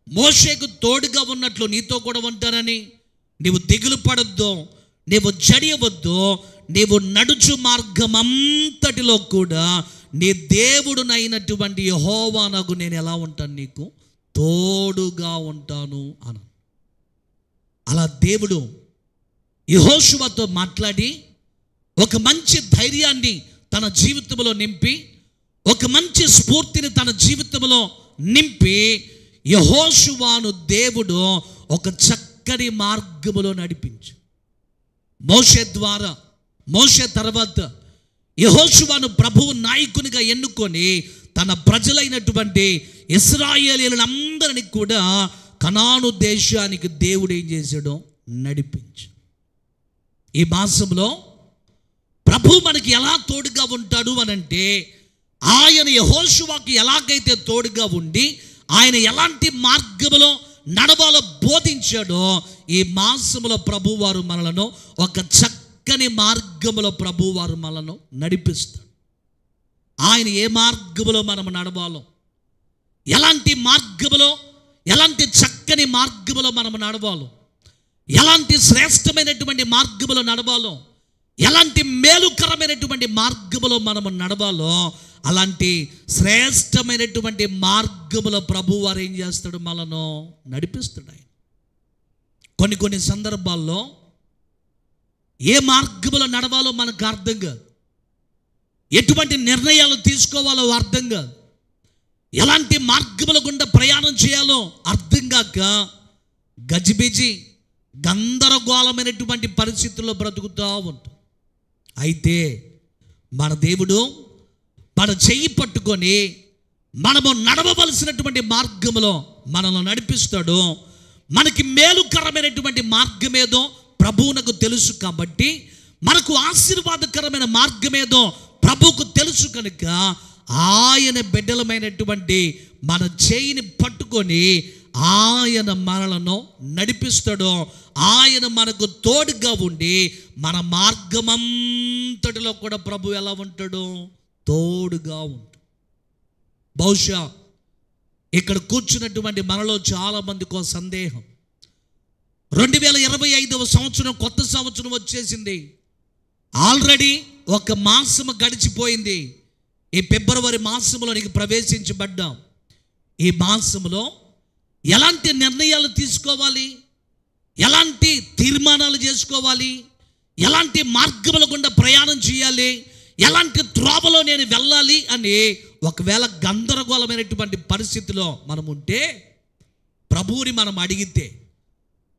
మోషేకు తోడుగా ఉన్నట్లు నీతో కూడా ఉంటానని. నీవు దిగులు పడొద్దు, నీవు జడియవద్దు. నీవు నడుచు మార్గమంతటిలో కూడా నీ దేవుడునైనటువంటి యెహోవానగు నేను ఎలా ఉంటాను, నీకు తోడుగా ఉంటాను అను. అలా దేవుడు యెహోషువతో మాట్లాడి ఒక మంచి ధైర్యాన్ని తన జీవితంలో నింపి, ఒక మంచి స్ఫూర్తిని తన జీవితంలో నింపి యెహోషువను దేవుడు ఒక చక్కని మార్గములో నడిపించు. మోషే ద్వారా, మోషే తర్వాత యెహోషువను ప్రభువు నాయకునిగా ఎన్నుకొని తన ప్రజలైనటువంటి ఇశ్రాయేలీయులందరినీ కూడా కనాను దేశానికి దేవుడు ఏం చేశాడో నడిపించు. ఈ మాసంలో ప్రభు మనకి ఎలా తోడుగా ఉంటాడు అనంటే, ఆయన యెహోషువకి ఎలాగైతే తోడుగా ఉండి ఆయన ఎలాంటి మార్గములో నడవాలో బోధించాడో, ఈ మాసములో ప్రభువారు మనలను ఒక చక్కని మార్గములో ప్రభువారు మనలను నడిపిస్తాడు. ఆయన ఏ మార్గములో మనం నడవాలో, ఎలాంటి మార్గములో, ఎలాంటి చక్కని మార్గములో మనం నడవాలో, ఎలాంటి శ్రేష్టమైనటువంటి మార్గములో నడవాలో, ఎలాంటి మేలుకరమైనటువంటి మార్గములో మనము నడవాలో, అలాంటి శ్రేష్టమైనటువంటి మార్గములో ప్రభువారు ఏం చేస్తాడు, మనను నడిపిస్తాడు. ఆయన కొన్ని సందర్భాల్లో ఏ మార్గములో నడవాలో మనకు అర్థం కాదు, ఎటువంటి నిర్ణయాలు తీసుకోవాలో అర్థం కాదు, ఎలాంటి మార్గముల గుండా ప్రయాణం చేయాలో అర్థం కాక గజిబిజి గందరగోళమైనటువంటి పరిస్థితుల్లో బ్రతుకుతూ ఉంటాం. అయితే మన దేవుడు మన చెయ్యి పట్టుకొని మనము నడవవలసినటువంటి మార్గములో మనల్ని నడిపిస్తాడు. మనకి మేలుకరమైనటువంటి మార్గమేదో ప్రభువునకు తెలుసు కాబట్టి, మనకు ఆశీర్వాదకరమైన మార్గమేదో ప్రభువుకు తెలుసు కనుక, ఆయన బిడ్డలమైనటువంటి మన చేయిని పట్టుకొని ఆయన మనలను నడిపిస్తాడు. ఆయన మనకు తోడుగా ఉండి మన మార్గమంతటిలో కూడా ప్రభు ఎలా ఉంటాడు, తోడుగా ఉంటాడు. బహుశా ఇక్కడ కూర్చున్నటువంటి మనలో చాలామందికి ఒక సందేహం, 2025వ సంవత్సరం, కొత్త సంవత్సరం వచ్చేసింది, ఆల్రెడీ ఒక మాసము గడిచిపోయింది. ఈ ఫిబ్రవరి మాసంలో నీకు ప్రవేశించబడ్డాం. ఈ మాసంలో ఎలాంటి నిర్ణయాలు తీసుకోవాలి, ఎలాంటి తీర్మానాలు చేసుకోవాలి, ఎలాంటి మార్గముల గుండా ప్రయాణం చేయాలి, ఎలాంటి త్రోవలో నేను వెళ్ళాలి అని ఒకవేళ గందరగోళమైనటువంటి పరిస్థితిలో మనం ఉంటే, ప్రభువుని మనం అడిగితే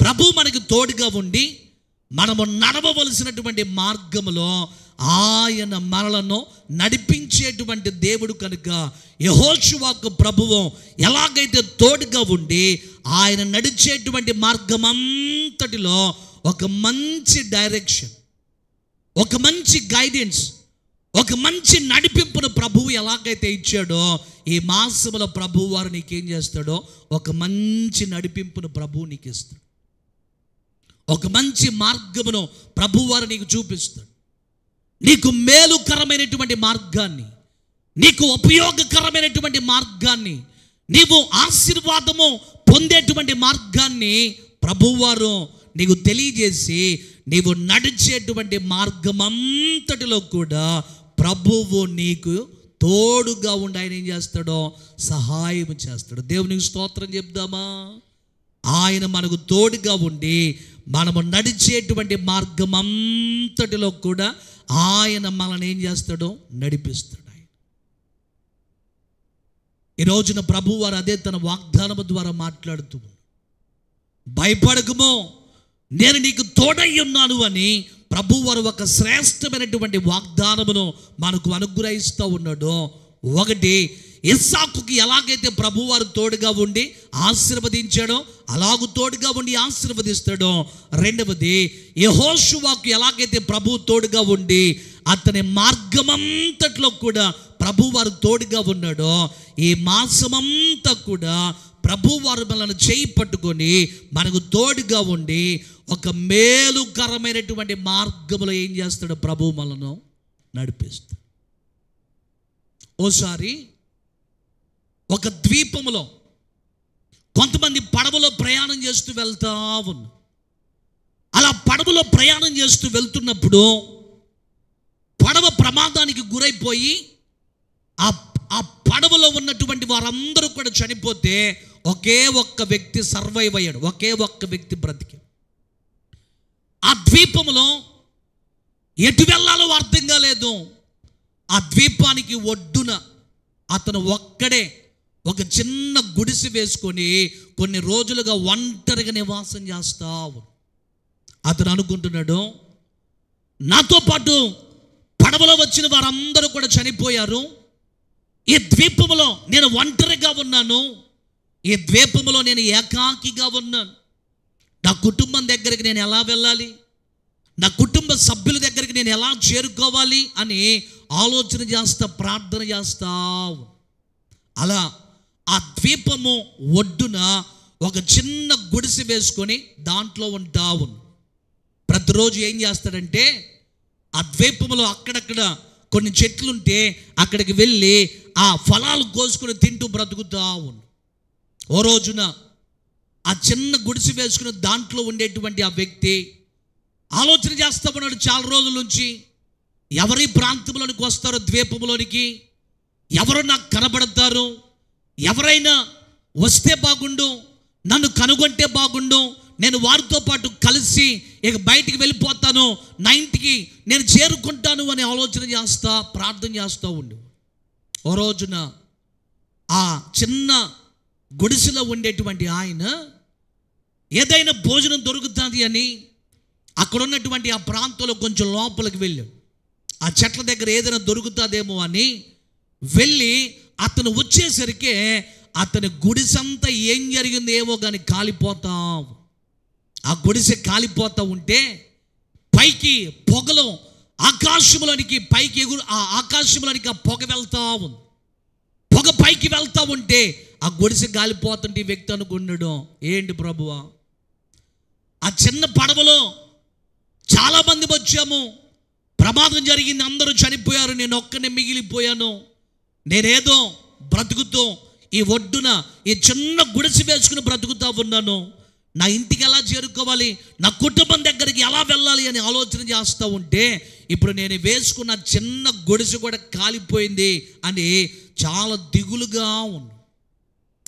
ప్రభు మనకు తోడుగా ఉండి మనము నడవవలసినటువంటి మార్గములో ఆయన మనలను నడిపించేటువంటి దేవుడు కనుక, యెహోషువకు ప్రభువు ఎలాగైతే తోడుగా ఉండి ఆయన నడిచేటువంటి మార్గమంతటిలో ఒక మంచి డైరెక్షన్, ఒక మంచి గైడెన్స్, ఒక మంచి నడిపింపును ప్రభువు ఎలాగైతే ఇచ్చాడో, ఈ మాసములో ప్రభువు వారు నీకేం చేస్తాడో ఒక మంచి నడిపింపును ప్రభువు నీకు ఇస్తాడు. ఒక మంచి మార్గమును ప్రభువారు నీకు చూపిస్తాడు. నీకు మేలుకరమైనటువంటి మార్గాన్ని, నీకు ఉపయోగకరమైనటువంటి మార్గాన్ని, నీవు ఆశీర్వాదము పొందేటువంటి మార్గాన్ని ప్రభువారు నీకు తెలియజేసి, నీవు నడిచేటువంటి మార్గమంతటిలో కూడా ప్రభువు నీకు తోడుగా ఉండి ఆయన ఏం చేస్తాడో సహాయం చేస్తాడు. దేవునికి స్తోత్రం చెప్దామా? ఆయన మనకు తోడుగా ఉండి మనము నడిచేటువంటి మార్గమంతటిలో కూడా ఆయన మనల్ని ఏం చేస్తాడో నడిపిస్తాడు. ఆయన ఈ రోజున ప్రభువారు అదే తన వాగ్దానము ద్వారా మాట్లాడుతూ, భయపడకుమో, నేను నీకు తోడై ఉన్నాను అని ప్రభువారు ఒక శ్రేష్టమైనటువంటి వాగ్దానమును మనకు అనుగ్రహిస్తూ ఉన్నాడు. ఒకటి, ఇస్సాకుకి ఎలాగైతే ప్రభువారు తోడుగా ఉండి ఆశీర్వదించాడో అలాగూ తోడుగా ఉండి ఆశీర్వదిస్తాడో. రెండవది, యెహోషువకు ఎలాగైతే ప్రభు తోడుగా ఉండి అతని మార్గమంతట్లో కూడా ప్రభువారు తోడుగా ఉన్నాడో, ఈ మాసమంతా కూడా ప్రభువారు మనల్ని చేయి పట్టుకొని మనకు తోడుగా ఉండి ఒక మేలుకరమైనటువంటి మార్గంలో ఏం చేస్తాడు, ప్రభు మనను నడిపిస్తాడు. ఓసారి ఒక ద్వీపంలో కొంతమంది పడవలో ప్రయాణం చేస్తూ వెళ్తా ఉన్నారు. అలా పడవలో ప్రయాణం చేస్తూ వెళ్తున్నప్పుడు పడవ ప్రమాదానికి గురైపోయి ఆ పడవలో ఉన్నటువంటి వారందరూ కూడా చనిపోతే ఒకే ఒక్క వ్యక్తి సర్వైవ్ అయ్యాడు, ఒకే ఒక్క వ్యక్తి బ్రతికాడు. ఆ ద్వీపంలో ఎటు వెళ్ళాలో అర్థం కాలేదు. ఆ ద్వీపానికి ఒడ్డున అతను ఒక్కడే ఒక చిన్న గుడిసె వేసుకొని కొన్ని రోజులుగా ఒంటరిగా నివాసం చేస్తావు. అతను అనుకుంటున్నాడు, నాతో పాటు పడవలో వచ్చిన వారందరూ కూడా చనిపోయారు, ఈ ద్వీపంలో నేను ఒంటరిగా ఉన్నాను, ఈ ద్వీపంలో నేను ఏకాకిగా ఉన్నాను, నా కుటుంబం దగ్గరికి నేను ఎలా వెళ్ళాలి, నా కుటుంబ సభ్యుల దగ్గరికి నేను ఎలా చేరుకోవాలి అని ఆలోచన చేస్తా, ప్రార్థన చేస్తావు. అలా ఆ ద్వీపము ఒడ్డున ఒక చిన్న గుడిసె వేసుకొని దాంట్లో ఉంటావు. ప్రతిరోజు ఏం చేస్తాడంటే ఆ ద్వీపంలో అక్కడక్కడ కొన్ని చెట్లుంటే అక్కడికి వెళ్ళి ఆ ఫలాలు కోసుకొని తింటూ బ్రతుకుతావు. ఓ రోజున ఆ చిన్న గుడిసె వేసుకుని దాంట్లో ఉండేటువంటి ఆ వ్యక్తి ఆలోచన చేస్తా ఉన్నాడు చాలా రోజుల నుంచి, ఎవరి ప్రాంతంలోనికి వస్తారో ద్వీపంలోనికి, ఎవరు నాకు కనబడతారు, ఎవరైనా వస్తే బాగుండు, నన్ను కనుగొంటే బాగుండు, నేను వారితో పాటు కలిసి ఇక బయటికి వెళ్ళిపోతాను, నా ఇంటికి నేను చేరుకుంటాను అని ఆలోచన చేస్తా, ప్రార్థన చేస్తూ ఉండు. ఓ రోజున ఆ చిన్న గుడిసెలో ఉండేటువంటి ఆయన ఏదైనా భోజనం దొరుకుతుంది అని అక్కడ ఉన్నటువంటి ఆ ప్రాంతంలో కొంచెం లోపలికి వెళ్ళాడు. ఆ చెట్ల దగ్గర ఏదైనా దొరుకుతుందేమో అని వెళ్ళి అతను వచ్చేసరికి అతని గుడిసంతా ఏం జరిగింది ఏమో కానీ కాలిపోతాం. ఆ గుడిసె కాలిపోతూ ఉంటే పైకి పొగలో ఆకాశంలోనికి పైకి ఆ ఆకాశంలోనికి ఆ పొగ వెళ్తా ఉంది. పొగ పైకి వెళ్తా ఉంటే ఆ గుడిసె కాలిపోతుంటే ఈ వ్యక్తి అనుకున్నాడు, ఏంటి ప్రభువా, ఆ చిన్న పడవలో చాలామంది వచ్చాము, ప్రమాదం జరిగింది, అందరూ చనిపోయారు, నేను ఒక్కనే మిగిలిపోయాను, నేనేదో బ్రతుకుతూ ఈ ఒడ్డున ఈ చిన్న గుడిసె వేసుకుని బ్రతుకుతా ఉన్నాను, నా ఇంటికి ఎలా చేరుకోవాలి, నా కుటుంబం దగ్గరికి ఎలా వెళ్ళాలి అని ఆలోచన చేస్తూ ఉంటే ఇప్పుడు నేను వేసుకున్న చిన్న గుడిసె కూడా కాలిపోయింది అని చాలా దిగులుగా ఉంది.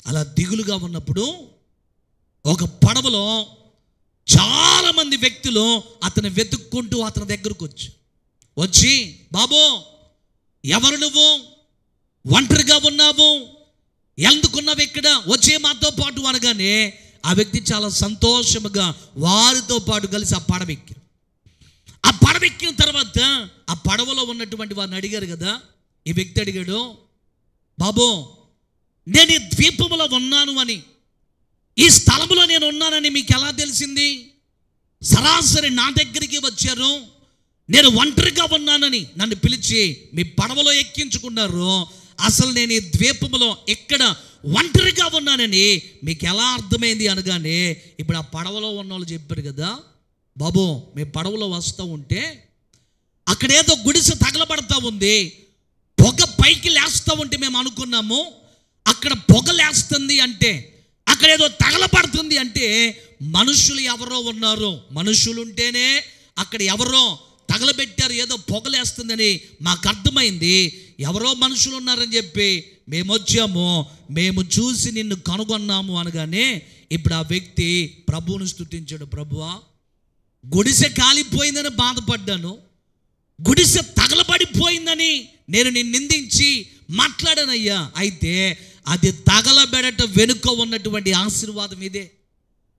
అలా దిగులుగా ఉన్నప్పుడు ఒక పడవలో చాలామంది వ్యక్తులు అతను వెతుక్కుంటూ అతని దగ్గరకు వచ్చి బాబు ఎవరు నువ్వు, ఒంటరిగా ఉన్నావు, ఎందుకున్నావు ఇక్కడ, వచ్చే మాతో పాటు అనగానే ఆ వ్యక్తి చాలా సంతోషముగా వారితో పాటు కలిసి ఆ పడవెక్కి, ఆ పడవెక్కిన తర్వాత ఆ పడవలో ఉన్నటువంటి వారిని అడిగారు కదా, ఈ వ్యక్తి అడిగాడు, బాబు నేను ఈ ద్వీపంలో ఉన్నాను అని, ఈ స్థలంలో నేను ఉన్నానని మీకు ఎలా తెలిసింది, సరాసరి నా దగ్గరికి వచ్చారు, నేను ఒంటరిగా ఉన్నానని నన్ను పిలిచి మీ పడవలో ఎక్కించుకున్నారు, అసలు నేను ఈ ద్వీపంలో ఇక్కడ ఒంటరిగా ఉన్నానని మీకు ఎలా అర్థమైంది అనగానే ఇప్పుడు ఆ పడవలో ఉన్న వాళ్ళు చెప్పారు కదా, బాబు మీ పడవలో వస్తూ ఉంటే అక్కడేదో గుడిసె తగలబడతా ఉంది, పొగ పైకి లేస్తూ ఉంటే మేము అనుకున్నాము, అక్కడ పొగ లేస్తుంది అంటే అక్కడేదో తగలబడుతుంది అంటే మనుషులు ఎవరో ఉన్నారు, మనుషులు ఉంటేనే అక్కడ ఎవరో తగలబెట్టారు, ఏదో పొగలేస్తుందని మాకు అర్థమైంది, ఎవరో మనుషులు ఉన్నారని చెప్పి మేము వచ్చాము, మేము చూసి నిన్ను కనుగొన్నాము అనగానే ఇప్పుడు ఆ వ్యక్తి ప్రభువును స్తుతించాడు, ప్రభువా గుడిసె కాలిపోయిందని బాధపడ్డాను, గుడిసె తగలబడిపోయిందని నేను నిన్ను నిందించి మాట్లాడానయ్యా, అయితే అది తగలబెడట వెనుక ఉన్నటువంటి ఆశీర్వాదం ఇదే,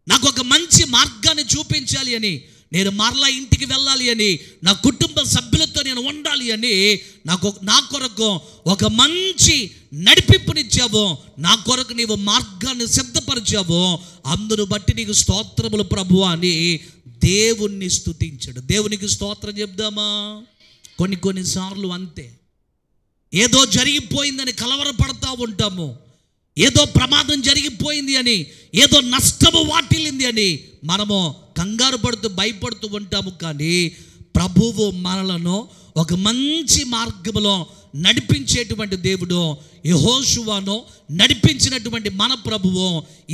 నాకు ఒక మంచి మార్గాన్ని చూపించాలి అని, నేను మరలా ఇంటికి వెళ్ళాలి అని, నా కుటుంబ సభ్యులతో నేను ఉండాలి అని నా కొరకు ఒక మంచి నడిపింపునిచ్చావు, నా కొరకు నీవు మార్గాన్ని సిద్ధపరిచావు, అందును బట్టి నీకు స్తోత్రములు ప్రభువా అని దేవుణ్ణి స్తుతించాడు. దేవునికి స్తోత్రం చెప్దామా? కొన్నిసార్లు అంతే, ఏదో జరిగిపోయిందని కలవరపడతా ఉంటాము, ఏదో ప్రమాదం జరిగిపోయింది అని, ఏదో నష్టము వాటిల్లింది అని మనము కంగారు పడుతూ భయపడుతూ ఉంటాము. కానీ ప్రభువు మనలను ఒక మంచి మార్గంలో నడిపించేటువంటి దేవుడు, యెహోషువను నడిపించినటువంటి మన ప్రభువు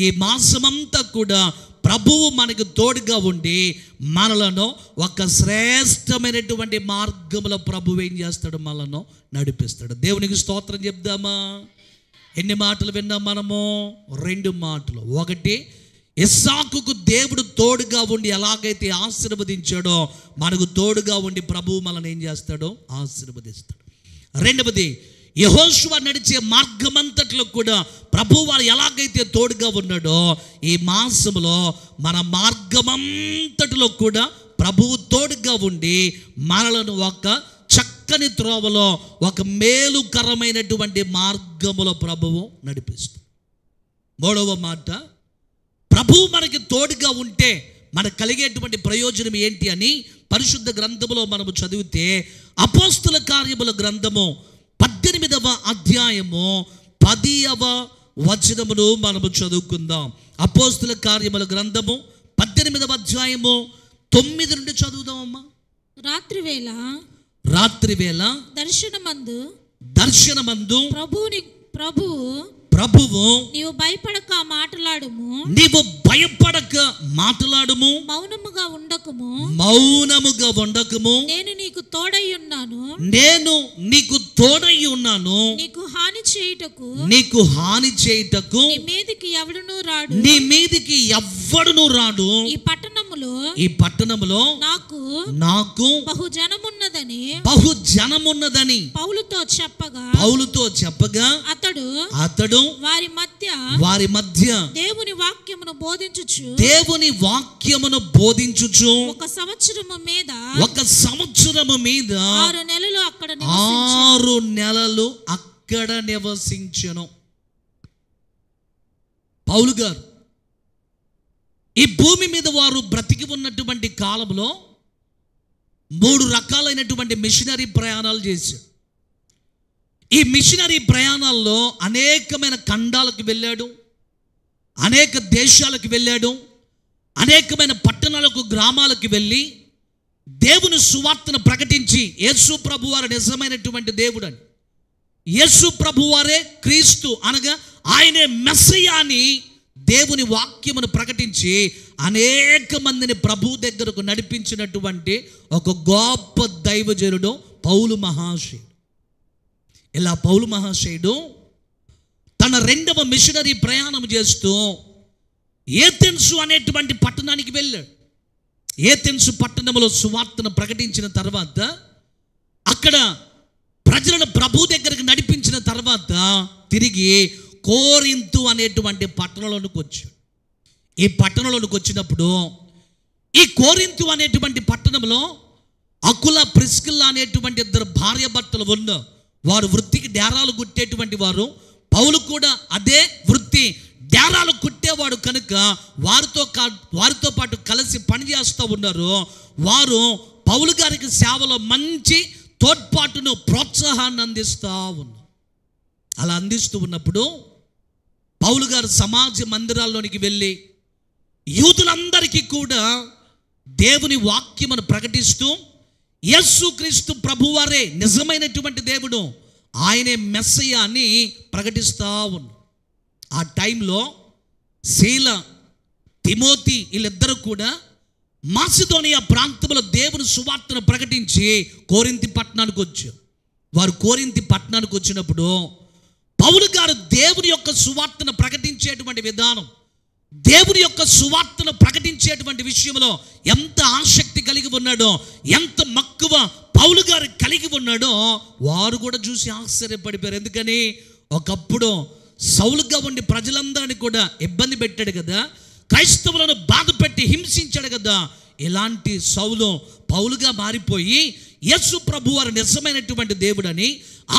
ఈ మాసమంతా కూడా ప్రభువు మనకు తోడుగా ఉండి మనలను ఒక శ్రేష్టమైనటువంటి మార్గంలో ప్రభువు ఏం చేస్తాడు, మనలను నడిపిస్తాడు. దేవునికి స్తోత్రం చెప్దామా? ఎన్ని మాటలు విన్నాం మనము? 2 మాటలు. ఒకటి, ఇస్సాకుకు దేవుడు తోడుగా ఉండి ఎలాగైతే ఆశీర్వదించాడో మనకు తోడుగా ఉండి ప్రభువు మనల్ని ఏం చేస్తాడో ఆశీర్వదిస్తాడు. రెండవది, యెహోషువ నడిచే మార్గమంతట్లో కూడా ప్రభు వారు ఎలాగైతే తోడుగా ఉన్నాడో, ఈ మాసంలో మన మార్గమంతటిలో కూడా ప్రభువు తోడుగా ఉండి మనలను ఒక చక్కని త్రోవలో, ఒక మేలుకరమైనటువంటి మార్గములో ప్రభువు నడిపిస్తుంది. మూడవ మాట, ప్రభువు మనకి తోడుగా ఉంటే మనకు కలిగేటువంటి ప్రయోజనం ఏంటి అని పరిశుద్ధ గ్రంథములో మనము చదివితే, అపోస్తుల కార్యముల గ్రంథము 18వ అధ్యాయము 10వ వచనమును మనము చదువుకుందాం. అపోస్తుల కార్యముల గ్రంథము 18వ అధ్యాయము 9 నుండి చదువుదామమ్మా. రాత్రివేళ దర్శనమందు ప్రభువు నీవు భయపడక మాట్లాడుము, మౌనముగా ఉండకుము, నేను నీకు తోడై ఉన్నాను, నీకు హాని చేయుటకు నీ మీదికి ఎవడును రాడు. ఈ పట్టణములో నాకు బహుజనమున్నదని పౌలుతో చెప్పగా అతడు వారి మధ్య దేవుని వాక్యమును బోధించుచు ఒక సంవత్సరము మీద 6 నెలలు అక్కడ నివసించెను. పౌలు గారు ఈ భూమి మీద వారు బ్రతికి ఉన్నటువంటి కాలంలో 3 రకాలైనటువంటి మిషనరీ ప్రయాణాలు చేశాడు. ఈ మిషనరీ ప్రయాణాల్లో అనేకమైన ఖండాలకు వెళ్ళాడు, అనేక దేశాలకు వెళ్ళాడు, అనేకమైన పట్టణాలకు, గ్రామాలకు వెళ్ళి దేవుని సువార్తను ప్రకటించి, యేసు ప్రభువారు నిజమైనటువంటి దేవుడని, యేసు ప్రభువారే క్రీస్తు అనగా ఆయనే మెస్సయ్య అని దేవుని వాక్యమును ప్రకటించి అనేక మందిని ప్రభు దగ్గరకు నడిపించినటువంటి ఒక గొప్ప దైవజనుడు పౌలు మహాశయుడు. ఇలా పౌలు మహాశయుడు తన 2వ మిషనరీ ప్రయాణం చేస్తూ ఏథెన్సు అనేటువంటి పట్టణానికి వెళ్ళాడు. ఏథెన్సు పట్టణంలో సువార్తను ప్రకటించిన తర్వాత, అక్కడ ప్రజలను ప్రభు దగ్గరికి నడిపించిన తర్వాత తిరిగి కోరింతు అనేటువంటి పట్టణంలోనికి వచ్చాడు. ఈ పట్టణంలోనికి వచ్చినప్పుడు, ఈ కోరింతు అనేటువంటి పట్టణంలో అకుల ప్రిస్కిల్లా అనేటువంటి 2 భార్య భర్తలు ఉన్నారు. వారు వృత్తికి డేరాలు కుట్టేటువంటి వారు. పౌలు కూడా అదే వృత్తి, డేరాలు కుట్టేవాడు కనుక వారితో పాటు కలిసి పనిచేస్తూ ఉన్నారు. వారు పౌలు గారికి సేవలో మంచి తోడ్పాటును, ప్రోత్సాహాన్ని అందిస్తూ ఉన్నారు. అలా అందిస్తూ ఉన్నప్పుడు పౌలు గారు సమాజ మందిరాల్లోనికి వెళ్ళి యూదులందరికీ కూడా దేవుని వాక్యమును ప్రకటిస్తూ, యేసుక్రీస్తు ప్రభువారే నిజమైనటువంటి దేవుడు, ఆయనే మెస్సయ్య అని ప్రకటిస్తూ ఉన్నారు. ఆ టైంలో శీల, తిమోతి వీళ్ళిద్దరూ కూడా మాసిదోనియా ప్రాంతంలో దేవుని సువార్తను ప్రకటించి కోరింథీ పట్టణానికి వచ్చారు. వారు కోరింథీ పట్టణానికి వచ్చినప్పుడు పౌలు గారు దేవుని యొక్క సువార్తను ప్రకటించేటువంటి విధానం, దేవుని యొక్క సువార్తను ప్రకటించేటువంటి విషయంలో ఎంత ఆసక్తి కలిగి ఉన్నాడో, ఎంత మక్కువ పౌలు గారు కలిగి ఉన్నాడో వారు కూడా చూసి ఆశ్చర్యపడిపోయారు. ఎందుకని ఒకప్పుడు సౌలుగా ఉండి ప్రజలందరినీ కూడా ఇబ్బంది పెట్టాడు కదా, క్రైస్తవులను బాధ పెట్టి హింసించాడు కదా. ఇలాంటి సౌలు పౌలుగా మారిపోయి యేసు ప్రభువారు నిజమైనటువంటి దేవుడని,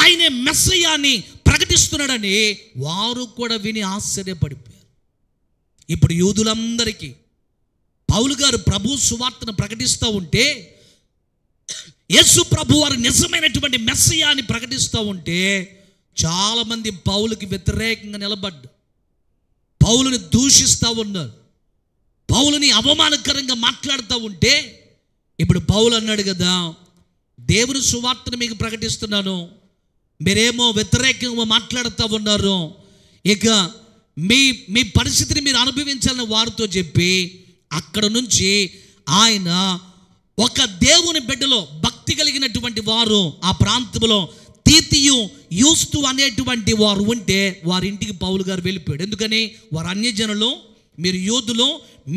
ఆయనే మెస్సయ్య అని ప్రకటిస్తున్నాడని వారు కూడా విని ఆశ్చర్యపడిపోయారు. ఇప్పుడు యూదులందరికీ పౌలు గారు ప్రభు సువార్తను ప్రకటిస్తూ ఉంటే, యేసు ప్రభువారు నిజమైనటువంటి మెస్సయ్య అని ప్రకటిస్తూ ఉంటే చాలామంది పౌలుకి వ్యతిరేకంగా నిలబడ్డారు. పౌలుని దూషిస్తూ ఉన్నారు, పౌలుని అవమానకరంగా మాట్లాడుతూ ఉంటే, ఇప్పుడు పౌలు అన్నాడు కదా, దేవుని సువార్తను మీకు ప్రకటిస్తున్నాను, మీరేమో వ్యతిరేకంగా మాట్లాడుతూ ఉన్నారు, ఇక మీ పరిస్థితిని మీరు అనుభవించాలని వారితో చెప్పి అక్కడ నుంచి ఆయన ఒక దేవుని బిడ్డలో భక్తి కలిగినటువంటి వారు ఆ ప్రాంతంలో తీతియు యూస్తు అనేటువంటి వారు ఉంటే వారి ఇంటికి పౌలు గారు వెళ్ళిపోయాడు. ఎందుకని వారు అన్యజనులు, మీరు యూదులు,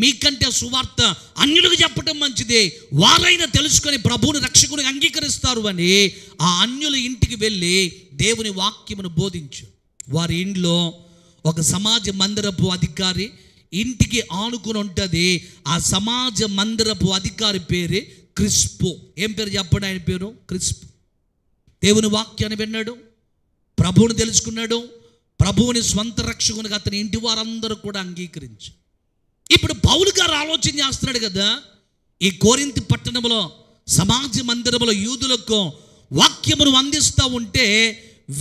మీకంటే సువార్త అన్యులకు చెప్పటం మంచిది, వారైనా తెలుసుకొని ప్రభువుని రక్షకుని అంగీకరిస్తారు అని ఆ అన్యుల ఇంటికి వెళ్ళి దేవుని వాక్యమును బోధించు. వారి ఇంట్లో ఒక సమాజ మందిరపు అధికారి ఇంటికి ఆనుకుని ఉంటుంది. ఆ సమాజ మందిరపు అధికారి పేరే క్రిస్పు. ఏం పేరు చెప్పండి? ఆయన పేరు క్రిస్పు. దేవుని వాక్యాన్ని విన్నాడు, ప్రభువుని తెలుసుకున్నాడు, ప్రభువుని స్వంత రక్షకునిగా అతని ఇంటి వారందరూ కూడా అంగీకరించు. ఇప్పుడు పౌలు గారు ఆలోచన చేస్తున్నాడు కదా, ఈ కొరింథీ పట్టణంలో సమాజ మందిరంలో యూదులకు వాక్యమును అందిస్తూ ఉంటే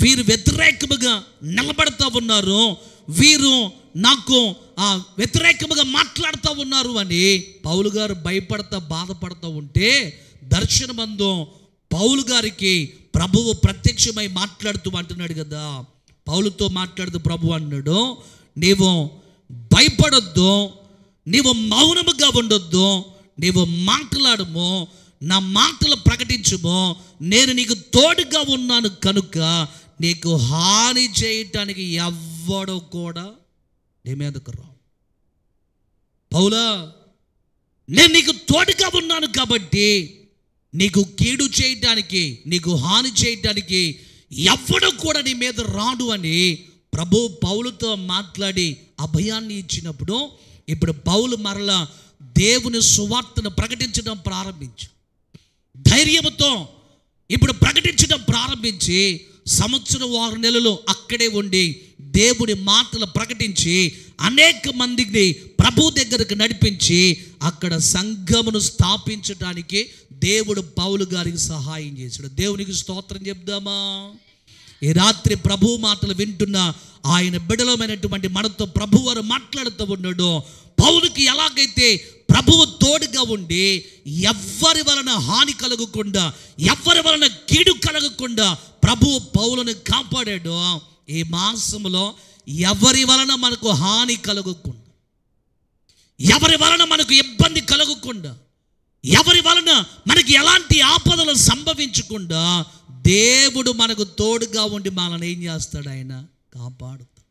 వీరు వ్యతిరేకముగా నిలబడతా ఉన్నారు, వీరు నాకు వ్యతిరేకముగా మాట్లాడుతూ ఉన్నారు అని పౌలు గారు భయపడతా బాధపడుతూ ఉంటే దర్శనమందు పౌలు గారికి ప్రభువు ప్రత్యక్షమై మాట్లాడుతూ అంటున్నాడు కదా. పౌలుతో మాట్లాడుతూ ప్రభు అన్నాడు, నీవు భయపడొద్దు, నీవు మౌనముగా ఉండొద్దు, నీవు మాట్లాడము, నా మాటలు ప్రకటించుము, నేను నీకు తోడుగా ఉన్నాను కనుక నీకు హాని చేయటానికి ఎవ్వడో కూడా నీ మీదకు రావు. పౌలా, నేను నీకు తోడుగా ఉన్నాను కాబట్టి నీకు కీడు చేయటానికి, నీకు హాని చేయటానికి ఎవ్వడో కూడా నీ మీద రాడు అని ప్రభు పౌలుతో మాట్లాడి అభయాన్ని ఇచ్చినప్పుడు ఇప్పుడు పౌలు మరలా దేవుని సువార్తను ప్రకటించడం ప్రారంభించు. ధైర్యంతో ఇప్పుడు ప్రకటించడం ప్రారంభించి 6 నెలలు అక్కడే ఉండి దేవుని మాటలు ప్రకటించి అనేక మందిని ప్రభు దగ్గరకు నడిపించి అక్కడ సంఘమును స్థాపించడానికి దేవుడు పౌలు గారికి సహాయం చేశాడు. దేవునికి స్తోత్రం చెప్దామా? ఈ రాత్రి ప్రభు మాటలు వింటున్న ఆయన బిడలమైనటువంటి మనతో ప్రభు వారు మాట్లాడుతూ ఉన్నాడు. పౌలుకి ఎలాగైతే ప్రభువు తోడుగా ఉండి ఎవ్వరి వలన హాని కలగకుండా, ఎవ్వరి వలన కీడు కలగకుండా ప్రభువు పౌలుని కాపాడాడు. ఈ మాసంలో ఎవరి వలన మనకు హాని కలగకుండా, ఎవరి వలన మనకు ఇబ్బంది కలగకుండా, ఎవరి వలన మనకి ఎలాంటి ఆపదలు సంభవించకుండా దేవుడు మనకు తోడుగా ఉండి మనల్ని ఏం చేస్తాడు? ఆయన కాపాడుతాడు.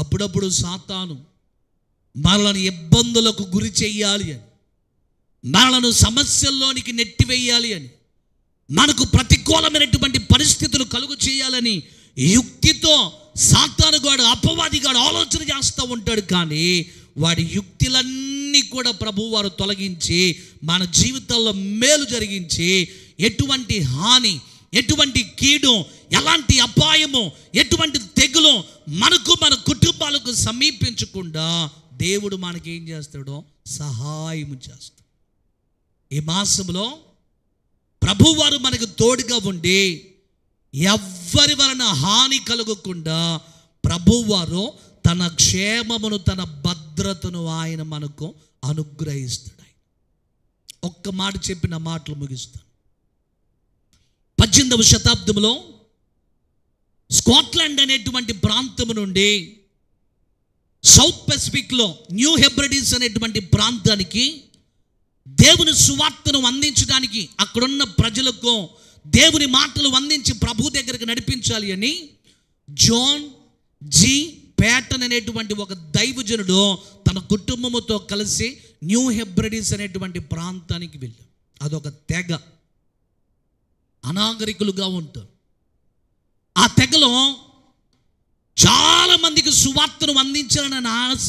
అప్పుడప్పుడు సాతాను మనలను ఇబ్బందులకు గురి చెయ్యాలి అని, మనలను సమస్యల్లోనికి నెట్టివేయాలి అని, మనకు ప్రతికూలమైనటువంటి పరిస్థితులు కలుగు చేయాలని యుక్తితో సాతానుగాడు, అపవాదిగాడు ఆలోచన చేస్తూ ఉంటాడు. కానీ వాడి యుక్తులన్నీ కూడా ప్రభువారు తొలగించి మన జీవితాల్లో మేలు జరిగించి ఎటువంటి హాని, ఎటువంటి కీడు, ఎలాంటి అపాయము, ఎటువంటి తెగులు మనకు మన కుటుంబాలకు సమీపించకుండా దేవుడు మనకేం చేస్తాడో సహాయం చేస్తాడు. ఈ మాసంలో ప్రభువారు మనకు తోడుగా ఉండి ఎవ్వరి వలన హాని కలగకుండా ప్రభువారు తన క్షేమమును, తన భద్రతను ఆయన మనకు అనుగ్రహిస్తాడు. ఒక్క మాట చెప్పి నా మాటలు ముగిస్తాను. 18వ శతాబ్దంలో స్కాట్లాండ్ అనేటువంటి ప్రాంతం నుండి సౌత్ పెసిఫిక్లో న్యూ హెబ్రిడీస్ అనేటువంటి ప్రాంతానికి దేవుని సువార్తను అందించడానికి, అక్కడున్న ప్రజలకు దేవుని మాటలు అందించి ప్రభు దగ్గరికి నడిపించాలి అని జాన్ జి ప్యాటన్ అనేటువంటి ఒక దైవజనుడు తన కుటుంబముతో కలిసి న్యూ హెబ్రిడీస్ అనేటువంటి ప్రాంతానికి వెళ్ళారు. అదొక తెగ, అనాగరికులుగా ఉంటారు. ఆ తెగలో చాలామందికి సువార్తను అందించాలని ఆశ,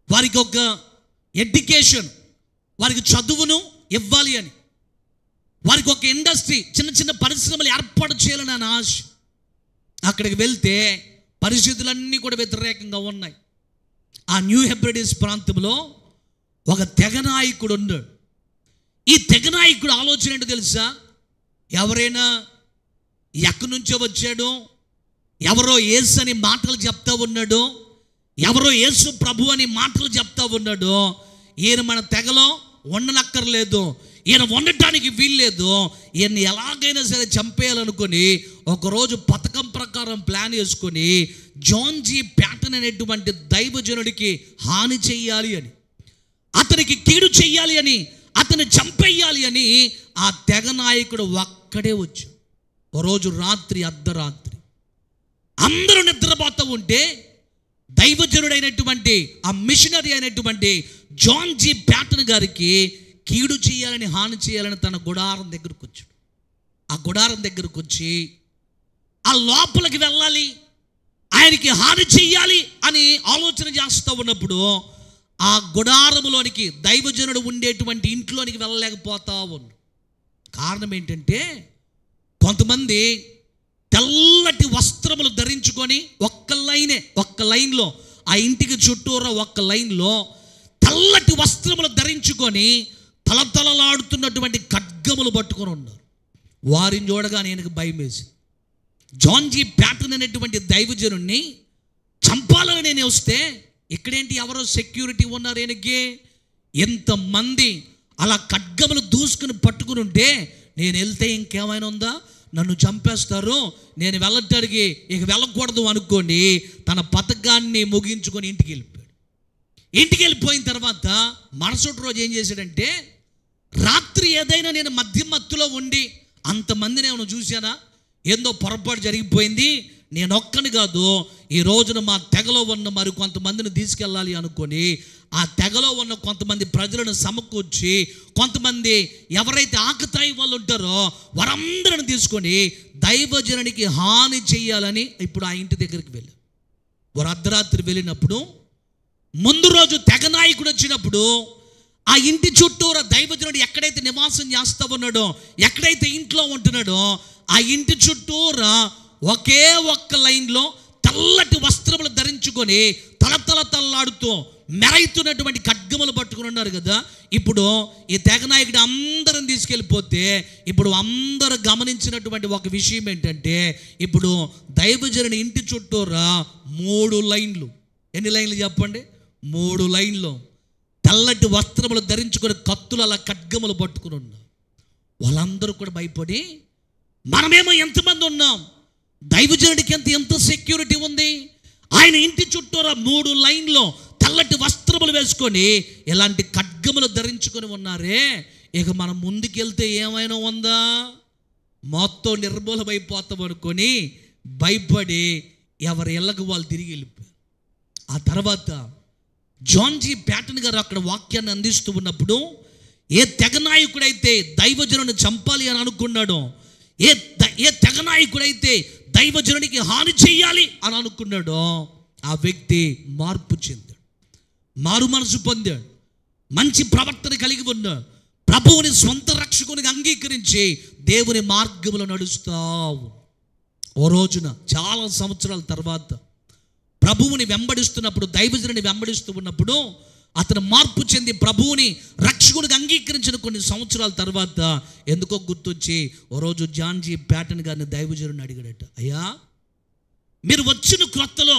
వారికి ఒక ఎడ్యుకేషన్, వారికి చదువును ఇవ్వాలి అని, వారికి ఒక ఇండస్ట్రీ, చిన్న చిన్న పరిశ్రమలు ఏర్పాటు చేయాలని ఆశ. అక్కడికి వెళ్తే పరిస్థితులన్నీ కూడా వ్యతిరేకంగా ఉన్నాయి. ఆ న్యూ హెబ్రిడీస్ ప్రాంతంలో ఒక తెగ నాయకుడు ఉన్నాడు. ఈ తెగ నాయకుడు ఆలోచన ఏంటో తెలుసా? ఎవరైనా ఎక్కడి నుంచో వచ్చాడో, ఎవరో యేసు అని మాటలు చెప్తా ఉన్నాడో, ఎవరో యేసు ప్రభు అని మాటలు చెప్తా ఉన్నాడో, ఈయన మన తెగలో ఉండనక్కర్లేదు, ఈయన ఉండటానికి వీల్లేదు, ఈయన్ని ఎలాగైనా సరే చంపేయాలనుకొని ఒకరోజు పథకం ప్రకారం ప్లాన్ వేసుకొని జాన్ జి ప్యాటన్ అనేటువంటి దైవజనుడికి హాని చెయ్యాలి అని, అతనికి కీడు చెయ్యాలి అని, అతను చంపేయాలి అని ఆ తెగ నాయకుడు ఒక్కడే వచ్చు. ఓ రోజు రాత్రి, అర్ధరాత్రి అందరూ నిద్రపోతూ ఉంటే దైవజనుడైనటువంటి ఆ మిషనరీ అయినటువంటి జాన్ జీ ప్యాటన్ గారికి కీడు చేయాలని, హాని చేయాలని తన గుడారం దగ్గరకు వచ్చాడు. ఆ గుడారం దగ్గరకు వచ్చి ఆ లోపలికి వెళ్ళాలి, ఆయనకి హాని చెయ్యాలి అని ఆలోచన చేస్తూ ఉన్నప్పుడు ఆ గుడారములోనికి, దైవజనుడు ఉండేటువంటి ఇంట్లోనికి వెళ్ళలేకపోతా ఉన్నాడు. కారణం ఏంటంటే కొంతమంది తెల్లటి వస్త్రములు ధరించుకొని ఒక్క లైన్లో ఆ ఇంటికి చుట్టూరా ఒక్క లైన్లో తెల్లటి వస్త్రములు ధరించుకొని తలతలలాడుతున్నటువంటి ఖడ్గములు పట్టుకొని ఉన్నారు. వారిని చూడగానే ఆయనకు భయం వేసి, జాన్ జీ ప్యాటన్ అనేటువంటి దైవజనుడిని చంపాలని నేను వస్తే ఇక్కడేంటి ఎవరో సెక్యూరిటీ ఉన్నారు ఆయనకి, ఎంతమంది అలా ఖడ్గములు దూసుకుని పట్టుకుని ఉంటే నేను వెళ్తే ఇంకేమైనా ఉందా, నన్ను చంపేస్తారు, నేను వెళ్ళటానికి ఇక వెళ్ళకూడదు అనుకోండి తన పథకాన్ని ముగించుకొని ఇంటికి వెళ్ళిపోయాడు. ఇంటికి వెళ్ళిపోయిన తర్వాత మరుసటి రోజు ఏం చేశాడంటే, రాత్రి ఏదైనా నేను మత్తులో ఉండి అంతమందిని ఏమైనా చూశానా, ఏందో పొరపాటు జరిగిపోయింది, నేను ఒక్కని కాదు ఈ రోజున మా తెగలో ఉన్న మరి కొంతమందిని తీసుకెళ్ళాలి అనుకొని ఆ తెగలో ఉన్న కొంతమంది ప్రజలను సమకూర్చి, కొంతమంది ఎవరైతే ఆకతాయి వాళ్ళు ఉంటారో వారందరిని తీసుకొని దైవజనునికి హాని చేయాలని ఇప్పుడు ఆ ఇంటి దగ్గరికి వెళ్ళారు. వారు అర్ధరాత్రి వెళ్ళినప్పుడు ముందు రోజు తెగ నాయకుడు వచ్చినప్పుడు ఆ ఇంటి చుట్టూరా దైవజనుడు ఎక్కడైతే నివాసం చేస్తూ ఉన్నాడో, ఎక్కడైతే ఇంట్లో ఉంటున్నాడో ఆ ఇంటి చుట్టూరా ఒకే ఒక్క లైన్లో తెల్లటి వస్త్రములు ధరించుకొని తలతలలాడుతూ మెరైతున్నటువంటి ఖడ్గములు పట్టుకుని ఉన్నారు కదా. ఇప్పుడు ఈ తెగ నాయకుడు అందరం తీసుకెళ్ళిపోతే ఇప్పుడు అందరూ గమనించినటువంటి ఒక విషయం ఏంటంటే, ఇప్పుడు దైవజనుని ఇంటి చుట్టూరా 3 లైన్లు, ఎన్ని లైన్లు చెప్పండి, 3 లైన్లు తెల్లటి వస్త్రములు ధరించుకొని కత్తులు అలా ఖడ్గములు పట్టుకుని ఉన్నారు. వాళ్ళందరూ కూడా భయపడి, మనమేమో ఎంతమంది ఉన్నాం, దైవజనుడికి ఎంత సెక్యూరిటీ ఉంది, ఆయన ఇంటి చుట్టూరా 3 లైన్లో తెల్లటి వస్త్రములు వేసుకొని ఇలాంటి ఖడ్గములు ధరించుకొని ఉన్నారే, ఇక మనం ముందుకెళ్తే ఏమైనా ఉందా, మొత్తం నిర్మూలమైపోతాం అనుకొని భయపడి ఎవరి ఇళ్ళకు వాళ్ళు తిరిగి వెళ్ళిపోయారు. ఆ తర్వాత జాన్ జీ ప్యాటన్ గారు అక్కడ వాక్యాన్ని అందిస్తూ ఉన్నప్పుడు, ఏ తెగ నాయకుడైతే దైవజనుని చంపాలి అని అనుకున్నాడో, ఏ తెగ నాయకుడైతే దైవజనునికి హాని చెయ్యాలి అని అనుకున్నాడో ఆ వ్యక్తి మార్పు చెందాడు, మారు మనసు పొందాడు, మంచి ప్రవర్తన కలిగి ఉన్నాడు, ప్రభువుని సొంత రక్షకునిగా అంగీకరించి దేవుని మార్గంలో నడుస్తావు. ఓ రోజున చాలా సంవత్సరాల తర్వాత ప్రభువుని వెంబడిస్తున్నప్పుడు, దైవజనుని వెంబడిస్తూ ఉన్నప్పుడు అతను మార్పు చెంది ప్రభువుని రక్షకుడిగా అంగీకరించిన కొన్ని సంవత్సరాల తర్వాత ఎందుకో గుర్తొచ్చి ఓ రోజు జాన్ జీ ప్యాటన్ గారిని దైవజనుడిని అడిగాడట, అయ్యా మీరు వచ్చిన క్రొత్తలో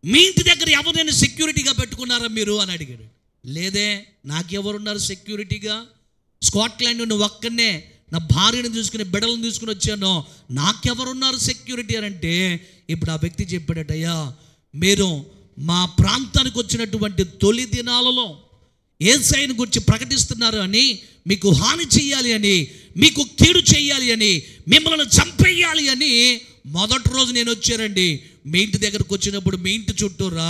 మీ ఇంటి దగ్గర ఎవరైనా సెక్యూరిటీగా పెట్టుకున్నారా మీరు అని అడిగాడు. లేదే, నాకెవరున్నారు సెక్యూరిటీగా, స్కాట్లాండ్ నుండి ఒక్కనే నా భార్యను తీసుకుని బిడ్డలను తీసుకుని వచ్చాను, నాకెవరున్నారు సెక్యూరిటీ అని అంటే ఇప్పుడు ఆ వ్యక్తి చెప్పాడట, అయ్యా మీరు మా ప్రాంతానికి వచ్చినటువంటి తొలి దినాలలో యేసయ్యను గురించి ప్రకటిస్తున్నారు అని, మీకు హాని చెయ్యాలి అని, మీకు కీడు చెయ్యాలి అని, మిమ్మల్ని చంపేయాలి అని మొదటి రోజు నేను వచ్చానండి. మీ ఇంటి దగ్గరకు వచ్చినప్పుడు మీ ఇంటి చుట్టూరా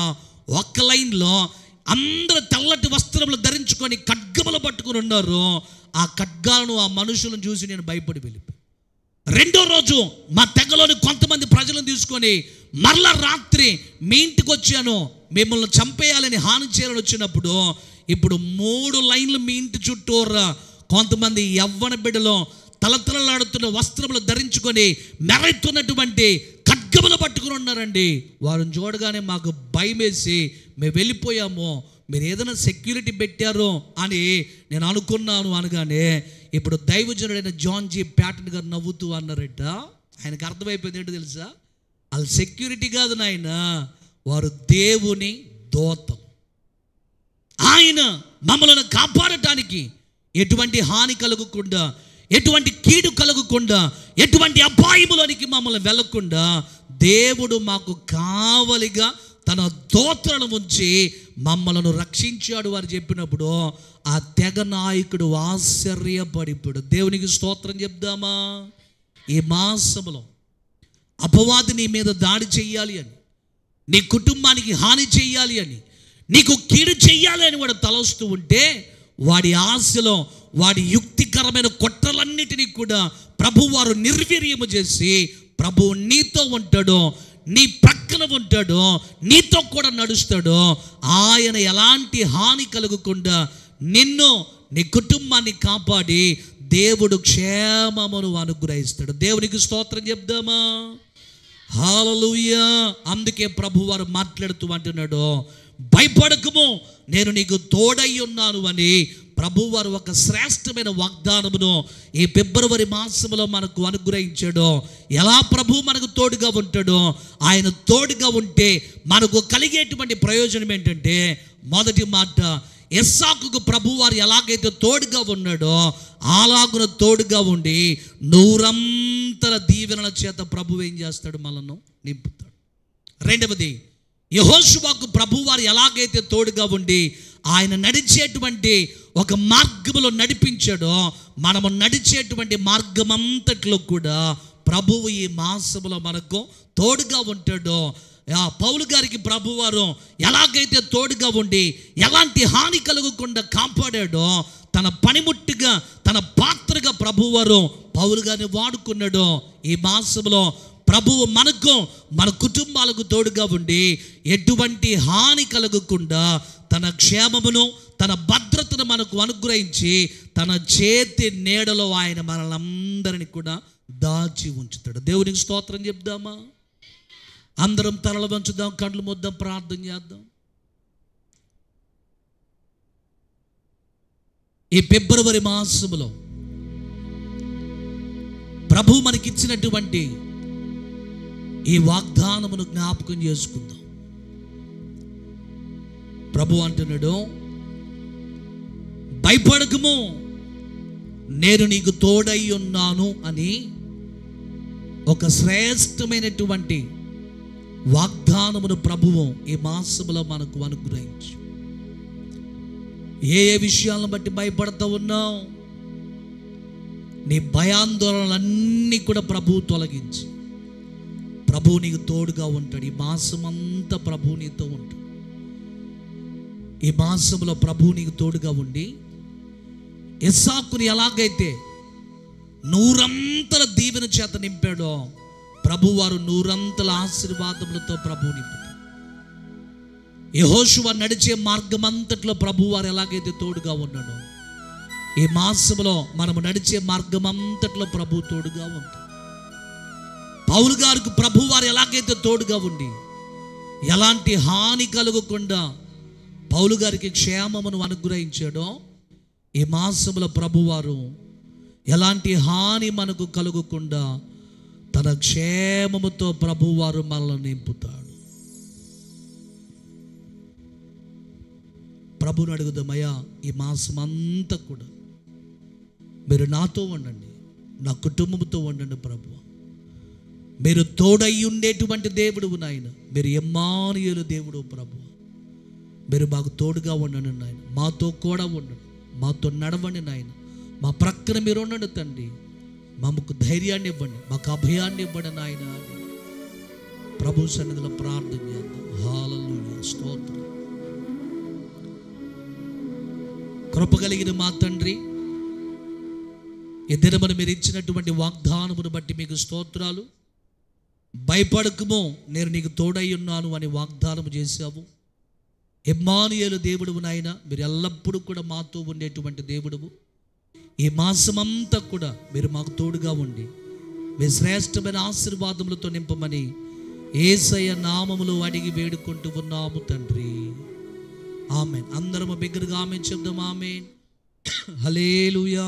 ఒక్క లైన్లో అందరూ తెల్లటి వస్త్రములు ధరించుకొని ఖడ్గములు పట్టుకుని ఉన్నారు. ఆ ఖడ్గాలను ఆ మనుషులను చూసి నేను భయపడి వెళ్ళిపోయాను. రెండో రోజు మా తెగలోని కొంతమంది ప్రజలను తీసుకొని మరలా రాత్రి మీ ఇంటికి వచ్చాను, మిమ్మల్ని చంపేయాలని హాని చేయాలని వచ్చినప్పుడు ఇప్పుడు 3 లైన్లు మీ ఇంటి చుట్టూరా కొంతమంది యవ్వన బిడ్డలో తలతలలాడుతున్న వస్త్రములు ధరించుకొని మెరైతున్నటువంటి ఖడ్గములు పట్టుకుని ఉన్నారండి. వారిని చూడగానే మాకు భయం వేసి మేము వెళ్ళిపోయాము, మీరు ఏదైనా సెక్యూరిటీ పెట్టారో అని నేను అనుకున్నాను అనగానే ఇప్పుడు దైవజనుడైన జాన్ జీ ప్యాటన్ గారు నవ్వుతూ అన్నారట, ఆయనకు అర్థమైపోయింది ఏంటో తెలుసా, వాళ్ళు సెక్యూరిటీ కాదు నాయన, వారు దేవుని దూతలు. ఆయన మమ్మల్ని కాపాడటానికి ఎటువంటి హాని కలగకుండా, ఎటువంటి కీడు కలగకుండా, ఎటువంటి అపాయములోనికి మమ్మల్ని వెళ్ళకుండా దేవుడు మాకు కావలిగా తన దూతలను ఉంచి మమ్మలను రక్షించాడు వారు చెప్పినప్పుడు ఆ తెగ నాయకుడు ఆశ్చర్యపడిపోయాడు. దేవునికి స్తోత్రం చెప్దామా. ఈ మాసములో అపవాది నీ మీద దాడి చెయ్యాలి అని, నీ కుటుంబానికి హాని చెయ్యాలి అని, నీకు కీడు చెయ్యాలి అని వాడు తలస్తూ ఉంటే, వాడి ఆశలో వాడి యుక్తికరమైన కుట్రలన్నిటినీ కూడా ప్రభువారు నిర్వీర్యము చేసి, ప్రభువు నీతో ఉంటాడో, నీ ప్రక్కన ఉంటాడో, నీతో కూడా నడుస్తాడో, ఆయన ఎలాంటి హాని కలగకుండా నిన్ను నీ కుటుంబాన్ని కాపాడి దేవుడు క్షేమమును అనుగ్రహిస్తాడు. దేవునికి స్తోత్రం చెప్దామా? హల్లెలూయా. అందుకే ప్రభువారు మాట్లాడుతూ అంటున్నాడు, భయపడకము, నేను నీకు తోడై ఉన్నాను అని ప్రభువారు ఒక శ్రేష్టమైన వాగ్దానమును ఈ ఫిబ్రవరి మాసంలో మనకు అనుగ్రహించాడు. ఎలా ప్రభు మనకు తోడుగా ఉంటాడో, ఆయన తోడుగా ఉంటే మనకు కలిగేటువంటి ప్రయోజనం ఏంటంటే, మొదటి మాట, ఇస్సాకుకు ప్రభువారు ఎలాగైతే తోడుగా ఉన్నాడో అలాగున తోడుగా ఉండి నూరంతల దీవెనల చేత ప్రభు ఏం చేస్తాడు? మనను నింపుతాడు. రెండవది, యెహోషువకు ప్రభువారు ఎలాగైతే తోడుగా ఉండి ఆయన నడిచేటువంటి ఒక మార్గములో నడిపించాడో, మనము నడిచేటువంటి మార్గమంతట్లో కూడా ప్రభువు ఈ మాసములో మనకు తోడుగా ఉంటాడో. పౌలు గారికి ప్రభువారు ఎలాగైతే తోడుగా ఉండి ఎలాంటి హాని కలగకుండా కాపాడాడో, తన పనిముట్టుగా, తన పాత్రగా ప్రభువారు పౌలు గారిని వాడుకున్నాడో, ఈ మాసంలో ప్రభువు మనకు, మన కుటుంబాలకు తోడుగా ఉండి ఎటువంటి హాని కలగకుండా తన క్షేమమును, తన భద్రతను మనకు అనుగ్రహించి తన చేతి నీడలో ఆయన మనలందరినీ కూడా దాచి ఉంచుతాడు. దేవునికి స్తోత్రం చెప్దామా? అందరం తలలు వంచుదాం, కళ్ళు మూద్దాం, ప్రార్థన చేద్దాం. ఈ ఫిబ్రవరి మాసములో ప్రభు మనకిచ్చినటువంటి ఈ వాగ్దానమును జ్ఞాపకం చేసుకుందాం. ప్రభు అంటున్నాడు, భయపడకము, నేను నీకు తోడై ఉన్నాను అని ఒక శ్రేష్టమైనటువంటి వాగ్దానమును ప్రభువు ఈ మాసములో మనకు అనుగ్రహించి, ఏ ఏ విషయాలను బట్టి భయపడతా ఉన్నావు, నీ భయాందోళనలన్నీ కూడా ప్రభువు తొలగించి ప్రభువు నీకు తోడుగా ఉంటాడు. ఈ మాసమంతా ప్రభువు నీతో ఉంటాడు. ఈ మాసంలో ప్రభువు నీకు తోడుగా ఉండి ఇస్సాకుని ఎలాగైతే నూరంతల దీవెన చేత నింపాడో, ప్రభువారు నూరంతల ఆశీర్వాదములతో ప్రభువు నింపుతాడు. యెహోషువ నడిచే మార్గమంతట్లో ప్రభువారు ఎలాగైతే తోడుగా ఉన్నాడో, ఈ మాసంలో మనము నడిచే మార్గమంతట్లో ప్రభువు తోడుగా ఉంటాడు. పౌలు గారికి ప్రభువారు ఎలాగైతే తోడుగా ఉండి ఎలాంటి హాని కలగకుండా పౌలు గారికి క్షేమమును అనుగ్రహించాడో, ఈ మాసంలో ప్రభువారు ఎలాంటి హాని మనకు కలుగకుండా తన క్షేమముతో ప్రభువారు మనల్ని నింపుతాడు. ప్రభుని అడుగుదామయ్యా, ఈ మాసం అంతా కూడా మీరు నాతో ఉండండి, నా కుటుంబంతో ఉండండి ప్రభు. మీరు తోడై ఉండేటువంటి దేవుడు నాయన, మీరు ఇమ్మానుయేలు దేవుడు ప్రభు. మీరు మాకు తోడుగా ఉండండి నాయన, మాతో కూడా ఉండండి, మాతో నడవండి నాయన, మా ప్రక్కన మీరు ఉండండి తండ్రి. మాకు ధైర్యాన్ని ఇవ్వండి, మాకు అభయాన్ని ఇవ్వండి నాయన అని ప్రభు సన్నిధిలో ప్రార్థన చేద్దాం. హల్లెలూయా, స్తోత్రం. కృప కలిగిన మా తండ్రి, ఈ దినమున మీరు ఇచ్చినటువంటి వాగ్దానమును బట్టి మీకు స్తోత్రాలు. భయపడకము, నేను నీకు తోడై ఉన్నాను అని వాగ్దానము చేశావు. ఇమ్మానుయేలు దేవుడువు నాయన, మీరు ఎల్లప్పుడూ కూడా మాతో ఉండేటువంటి దేవుడువు. ఈ మాసమంతా కూడా మీరు మాకు తోడుగా ఉండి మీ శ్రేష్టమైన ఆశీర్వాదములతో నింపమని యేసయ్య నామములో అడిగి వేడుకుంటూ ఉన్నాము తండ్రి. ఆమేన్. అందరము బిగ్గరగా ఆమేన్ చెప్దాం. ఆమేన్. హల్లెలూయా.